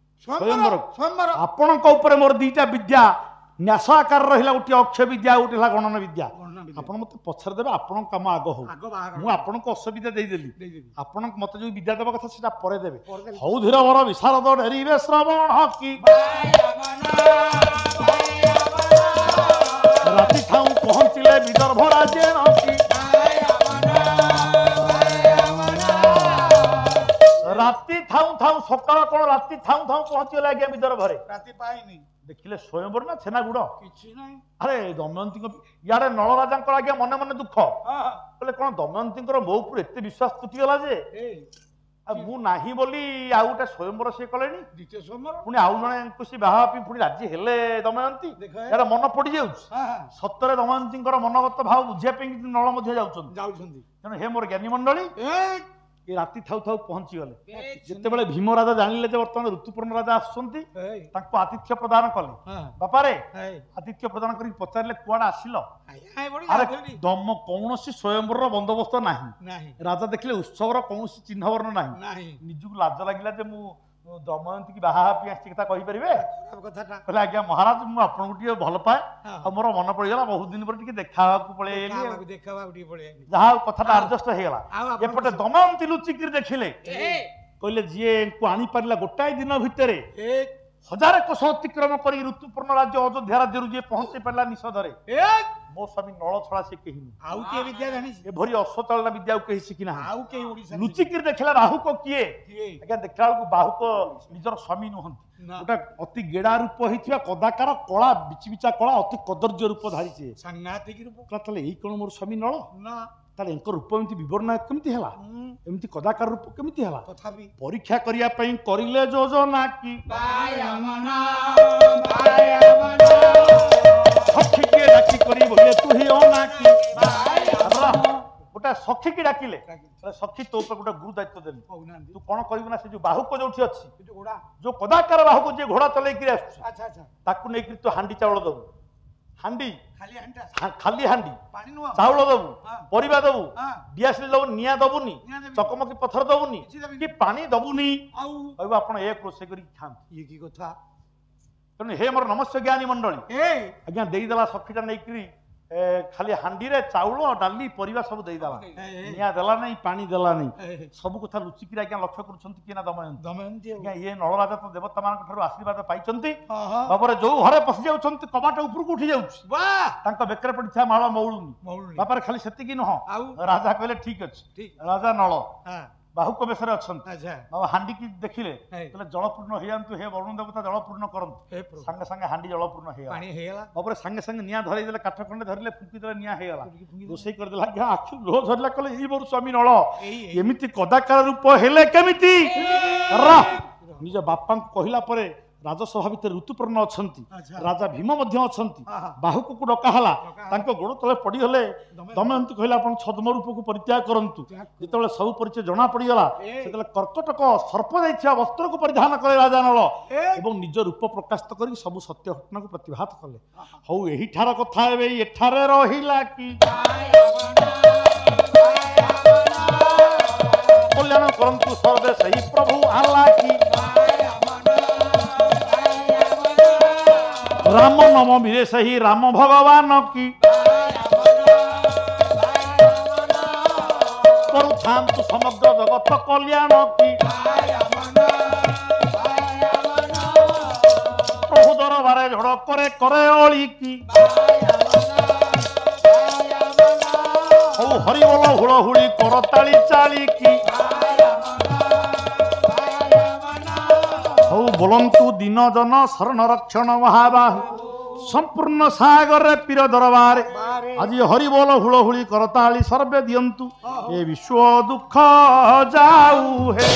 ସ୍ୱୟଂବର ସ୍ୱୟଂବର ଆପଣଙ୍କ ଉପରେ ମୋର ଦିଟା ବିଦ୍ୟା ନ୍ୟାସ ଆକାର ରହିଲା ଗୋଟିଏ ଅକ୍ଷ ବିଦ୍ୟା ଆଉ ଗୋଟେ ହେଲା ଗଣନ ବିଦ୍ୟା ଗଣନା ବିଦ୍ୟା। ଆପଣ ମତେ ପଛରେ ଦେବେ ଆପଣଙ୍କ କାମ ଆଗ ହଉ ଆଗ ବାହାଘର ମୁଁ ଆପଣଙ୍କୁ ଅଶ୍ୱବିଦ୍ୟା ଦେଇଦେଲି ଦେଇଦେବି ଆପଣ ମତେ ଯୋଉ ବିଦ୍ୟା ଦେବା କଥା ସେଟା ପରେ ଦେବେ ପରେ ଦେବି। ହଉ ଧୀର ବର ବିଶାରଦ ଡେରିବେ ଶ୍ରବଣ କି ରାତି ଥାଉ ପହଞ୍ଚିଲେ ବିଦର୍ଭ ରାଜ୍ୟ ରାତି ଥାଉ ଥାଉ ସକାଳ କଣ ରାତି ଥାଉ ଥାଉ ପହଞ୍ଚିଗଲେ ଆଜ୍ଞା ବିଦର୍ଭରେ ରାତି ପାଇନି ଦେଖିଲେ ସ୍ୱୟଂବର ନା ଛେନାଗୁଡ କିଛି ନାହିଁ ଆରେ ଦମୟନ୍ତୀଙ୍କ ଇଆଡେ ନଳ ରାଜାଙ୍କର ଆଜ୍ଞା ମନେ ମନେ ଦୁଃଖ କହିଲେ କଣ ଦମୟନ୍ତୀଙ୍କର ମୋ ଉପରୁ ଏତେ ବିଶ୍ୱାସ ତୁଟିଗଲା ଯେ ଏଇ ଆଉ ମୁଁ ନାହିଁ ବୋଲି ଆଉ ଗୋଟେ ସ୍ୱୟଂବର ସିଏ କଲେଣି ଦ୍ୱିତୀୟ ସ୍ୱୟଂବର ପୁଣି ଆଉ ଜଣେଙ୍କୁ ସେ ବାହା ହେବା ପାଇଁ ପୁଣି ରାଜି ହେଲେ ଦମୟନ୍ତୀ ଦେଖ ଏହାର ମନ ପଡିଯାଉଛି ହଁ ହଁ ସତରେ ଦମୟନ୍ତୀଙ୍କର ମନଗତ ଭାବ ବୁଝିବା ପାଇଁ କିନ୍ତୁ ନଳ ମଧ୍ୟ ଯାଉଛନ୍ତି ଯାଉଛନ୍ତି ତେଣୁ ହେ ମୋର ଜ୍ଞାନୀ ମଣ୍ଡଳୀ ଏଇ ଏ ରାତି ଥାଉ ଥାଉ ପହଞ୍ଚିଗଲେ ଯେତେବେଳେ ଭୀମ ରାଜା ଜାଣିଲେ ଯେ ବର୍ତ୍ତମାନ ଋତୁପର୍ଣ୍ଣ ରାଜା ଆସୁଛନ୍ତି ଏଇ ତାଙ୍କୁ ଆତିଥ୍ୟ ପ୍ରଦାନ କଲେ ହଁ ବାପାରେ ଏଇ ଆତିଥ୍ୟ ପ୍ରଦାନ କରି ପଚାରିଲେ କୁଆଡେ ଆସିଲ ଆଜ୍ଞା ବଢି ଆରେ ଯାଉଛନ୍ତି ଦମ କୌଣସି ସ୍ୱୟଂବରର ବନ୍ଦୋବସ୍ତ ନାହିଁ ନାହିଁ ରାଜା ଦେଖିଲେ ଉତ୍ସବର କୌଣସି ଚିହ୍ନ ବର୍ଣ୍ଣ ନାହିଁ ନାହିଁ ନିଜକୁ ଲାଜ ଲାଗିଲା ଯେ ମୁଁ ଦମୟନ୍ତୀ କି ବାହା ହେବା ପାଇଁ ଆସିଛି କଥା କହିପାରିବେ? କଥାଟା କହିଲେ ଆଜ୍ଞା ମହାରାଜ ମୁଁ ଆପଣଙ୍କୁ ଟିକେ ଭଲ ପାଏ ଆଉ ମୋର ମନେ ପଡିଗଲା ବହୁତ ଦିନ ପରେ ଟିକେ ଦେଖା ହେବାକୁ ପଳେଇ ଆଇଲି ଦେଖାବାକୁ ଟିକେ ପଳେଇ ଯାହା ହଉ କଥାଟା ଆଡଜଷ୍ଟ ହେଇଗଲା। ଏପଟେ ଦମୟନ୍ତୀ ଲୁଚିକିରି ଦେଖିଲେ କହିଲେ ଯିଏ ଆଣିପାରିଲା ଗୋଟାଏ ଦିନ ଭିତରେ ହଜାରେ କୋଶ ଅତିକ୍ରମ କରି ଋତୁପୂର୍ଣ୍ଣ ରାଜ୍ୟ ଅଯୋଧ୍ୟା ରାଜ୍ୟରୁ ଯିଏ ପହଞ୍ଚି ପାରିଲା ନିଷଦରେ ମୋ ସ୍ୱାମୀ ନଳ ଛଳା ସେ କେହି ନୁହେଁ। ଆଉ କିଏ ବିଦ୍ୟା ଜାଣିଛି? ଏଭଳି ଅଶ୍ୱଚାଳନା ବିଦ୍ୟା ଆଉ କେହି ଶିଖି ନାହାନ୍ତି। ଆଉ କେହି ଓଡିଶା ଲୁଚିକିରି ଦେଖିଲା ବାହୁକ କିଏ? ଆଜ୍ଞା ଦେଖିଲା ବେଳକୁ ବାହୁକ ନିଜର ସ୍ୱାମୀ ନୁହନ୍ତି, ଗୋଟେ ଅତି ଗେଡା ରୂପ ହେଇଥିବା କଦାକାର କଳା ବିଚିବିଚା କଳା ଅତି କଦର୍ଯ୍ୟ ରୂପ ଧାରିଛି। ସାଂଘାତିକ ରୂପ। ତାହେଲେ ଏଇ କଣ ମୋର ସ୍ୱାମୀ ନଳ? ନା ତାହେଲେ ଏଙ୍କ ରୂପ ଏମିତି ବିବର୍ଣ୍ଣ କେମିତି ହେଲା? ଏମିତି କଦାକାର ରୂପ କେମିତି ହେଲା? ତଥାପି ପରୀକ୍ଷା କରିବା ପାଇଁ କରିଲେ ଯୋଜନା କି ସଖୀ କିଏ ଡାକି କରି ବୋଲେ ତୁ ହି ଅନା କି ଗୋଟେ ସଖୀ କି ଡାକିଲେ ସଖୀ ତୋ ଉପରେ ଗୋଟେ ଗୁରୁ ଦାୟିତ୍ୱ ଦେଲି ତୁ କଣ କରିବୁ ନା ସେ ଯୋଉ ବାହୁକ ଯୋଉଠି ଅଛି ଯୋଉ କଦାକାର ବାହୁକ ଯିଏ ଘୋଡା ଚଲେଇକିରି ଆସୁଛି ତାକୁ ନେଇକିରି ତୁ ହାଣ୍ଡି ଚାଉଳ ଦବୁ। ହାଣ୍ଡି ଖାଲି ହାଣ୍ଡି ଚାଉଳ ଦବୁ, ପରିବା ଦବୁ, ଦିଆସିଲି ଦବୁ, ନିଆଁ ଦବୁନି, ଚକମକି ପଥର ଦବୁନି କି ପାଣି ଦବୁନି। କହିବୁ ଆପଣ ଏ ରୋଷେଇ କରିକି ଖାଆନ୍ତୁ। ଇଏ କି କଥା? ତେଣୁ ହେ ମୋର ନମସ୍ୟ ଜ୍ଞାନୀ ମଣ୍ଡଳୀ ଆଜ୍ଞା ଦେଇଦେଲା ସଖୀଟା ନେଇକିରି ଖାଲି ହାଣ୍ଡିରେ ଚାଉଳ ଡାଲି ପରିବା ସବୁ ଦେଇଦେଲା, ନିଆଁ ଦେଲା ନାହିଁ, ପାଣି ଦେଲା ନାହିଁ, ସବୁ କଥା ଲୁଚିକିରି ଆଜ୍ଞା ଲକ୍ଷ୍ୟ କରୁଛନ୍ତି କିଏ ନା ଦମୟନ୍ତୀ। ଆଜ୍ଞା ଇଏ ନଳରାଜା ତ ଦେବତା ମାନଙ୍କ ଠାରୁ ଆଶୀର୍ବାଦ ପାଇଛନ୍ତି ବାପରେ ଯୋଉ ଘରେ ପଶି ଯାଉଛନ୍ତି କବାଟ ଉପରକୁ ଉଠି ଯାଉଛି, ତାଙ୍କ ବେକରେ ପଡିଥିବା ମାଳ ମଉଳୁନି ବାପାରେ। ଖାଲି ସେତିକି ନୁହଁ, ରାଜା କହିଲେ ଠିକ ଅଛି, ରାଜା ନଳ ବାହୁକ ବେଶରେ ଅଛନ୍ତି, ହାଣ୍ଡିକି ଦେଖିଲେ କହିଲେ ଜଳପୂର୍ଣ୍ଣ ହେଇଯାନ୍ତୁ ହେ ବରୁଣ ଦେବତା ଜଳପୂର୍ଣ୍ଣ କରନ୍ତୁ। ସାଙ୍ଗେ ସାଙ୍ଗେ ହାଣ୍ଡି ଜଳପୂର୍ଣ୍ଣ ହେଇଗଲା। ତାପରେ ସାଙ୍ଗେ ସାଙ୍ଗେ ନିଆଁ ଧରେଇ ଦେଲେ, କାଠ ଖଣ୍ଡେ ଧରିଲେ ଫୁଙ୍କି ଦେଲେ, ନିଆଁ ହେଇଗଲା। ରୋଷେଇ କରିଦେଲା। ଆଜ୍ଞା ଆଖି ଲୁହ ଝରିଲା, କହିଲେ ଏଇ ମୋର ସ୍ୱାମୀ ନଳ ଏମିତି କଦାକାର ରୂପ ହେଲେ କେମିତି? ନିଜ ବାପାଙ୍କୁ କହିଲା ପରେ ରାଜସଭା ଭିତରେ ଋତୁପର୍ଣ୍ଣ ଅଛନ୍ତି, ରାଜା ଭୀମ ମଧ୍ୟ ଅଛନ୍ତି, ବାହୁକକୁ ଡକା ହେଲା, ତାଙ୍କ ଗୋଡ ତଳେ ପଡିଗଲେ। ଦମୟନ୍ତୀ କହିଲେ ଆପଣ ଛଦ୍ମ ରୂପକୁ ପରିତ୍ୟାଗ କରନ୍ତୁ। ଯେତେବେଳେ ସବୁ ପରିଚୟ ଜଣା ପଡିଗଲା ସେତେବେଳେ କର୍କଟକ ସର୍ପ ଯାଇଥିବା ବସ୍ତ୍ରକୁ ପରିଧାନ କଲେ ରାଜା ନଳ ଏବଂ ନିଜ ରୂପ ପ୍ରକାଶିତ କରି ସବୁ ସତ୍ୟ ଘଟଣାକୁ ପ୍ରତିଭାତ କଲେ। ହଉ ଏହିଠାର କଥା ଏବେ ଏଠାରେ ରହିଲା କି କଲ୍ୟାଣ କରନ୍ତୁ ସର୍ବେ ସେହି ପ୍ରଭୁ ଆଲା କି ରାମ ନମ ବୀରେ ସେହି ରାମ ଭଗବାନ କି କରୁଥାନ୍ତୁ ସମଗ୍ର ଜଗତ କଲ୍ୟାଣ କି ପ୍ରଭୁ ଦରବାରେ ଝଡ଼ କରେ କରେ ଅଳି କି ହଉ ହରିବୋଲ ହୁଳହୁଳି କରତାଳି ଚାଳି କି ହଉ ବୋଲନ୍ତୁ ଦୀନ ଜନ ଶରଣ ରକ୍ଷଣ ମହାବାହୁ ସମ୍ପୂର୍ଣ୍ଣ ସାଗରରେ ପୀର ଦରବାରେ ଆଜି ହରିବୋଲ ହୁଳହୁଳି କରତାଳି ସର୍ବେ ଦିଅନ୍ତୁ ଏ ବିଶ୍ୱ ଦୁଃଖ ଯାଉ ହେ।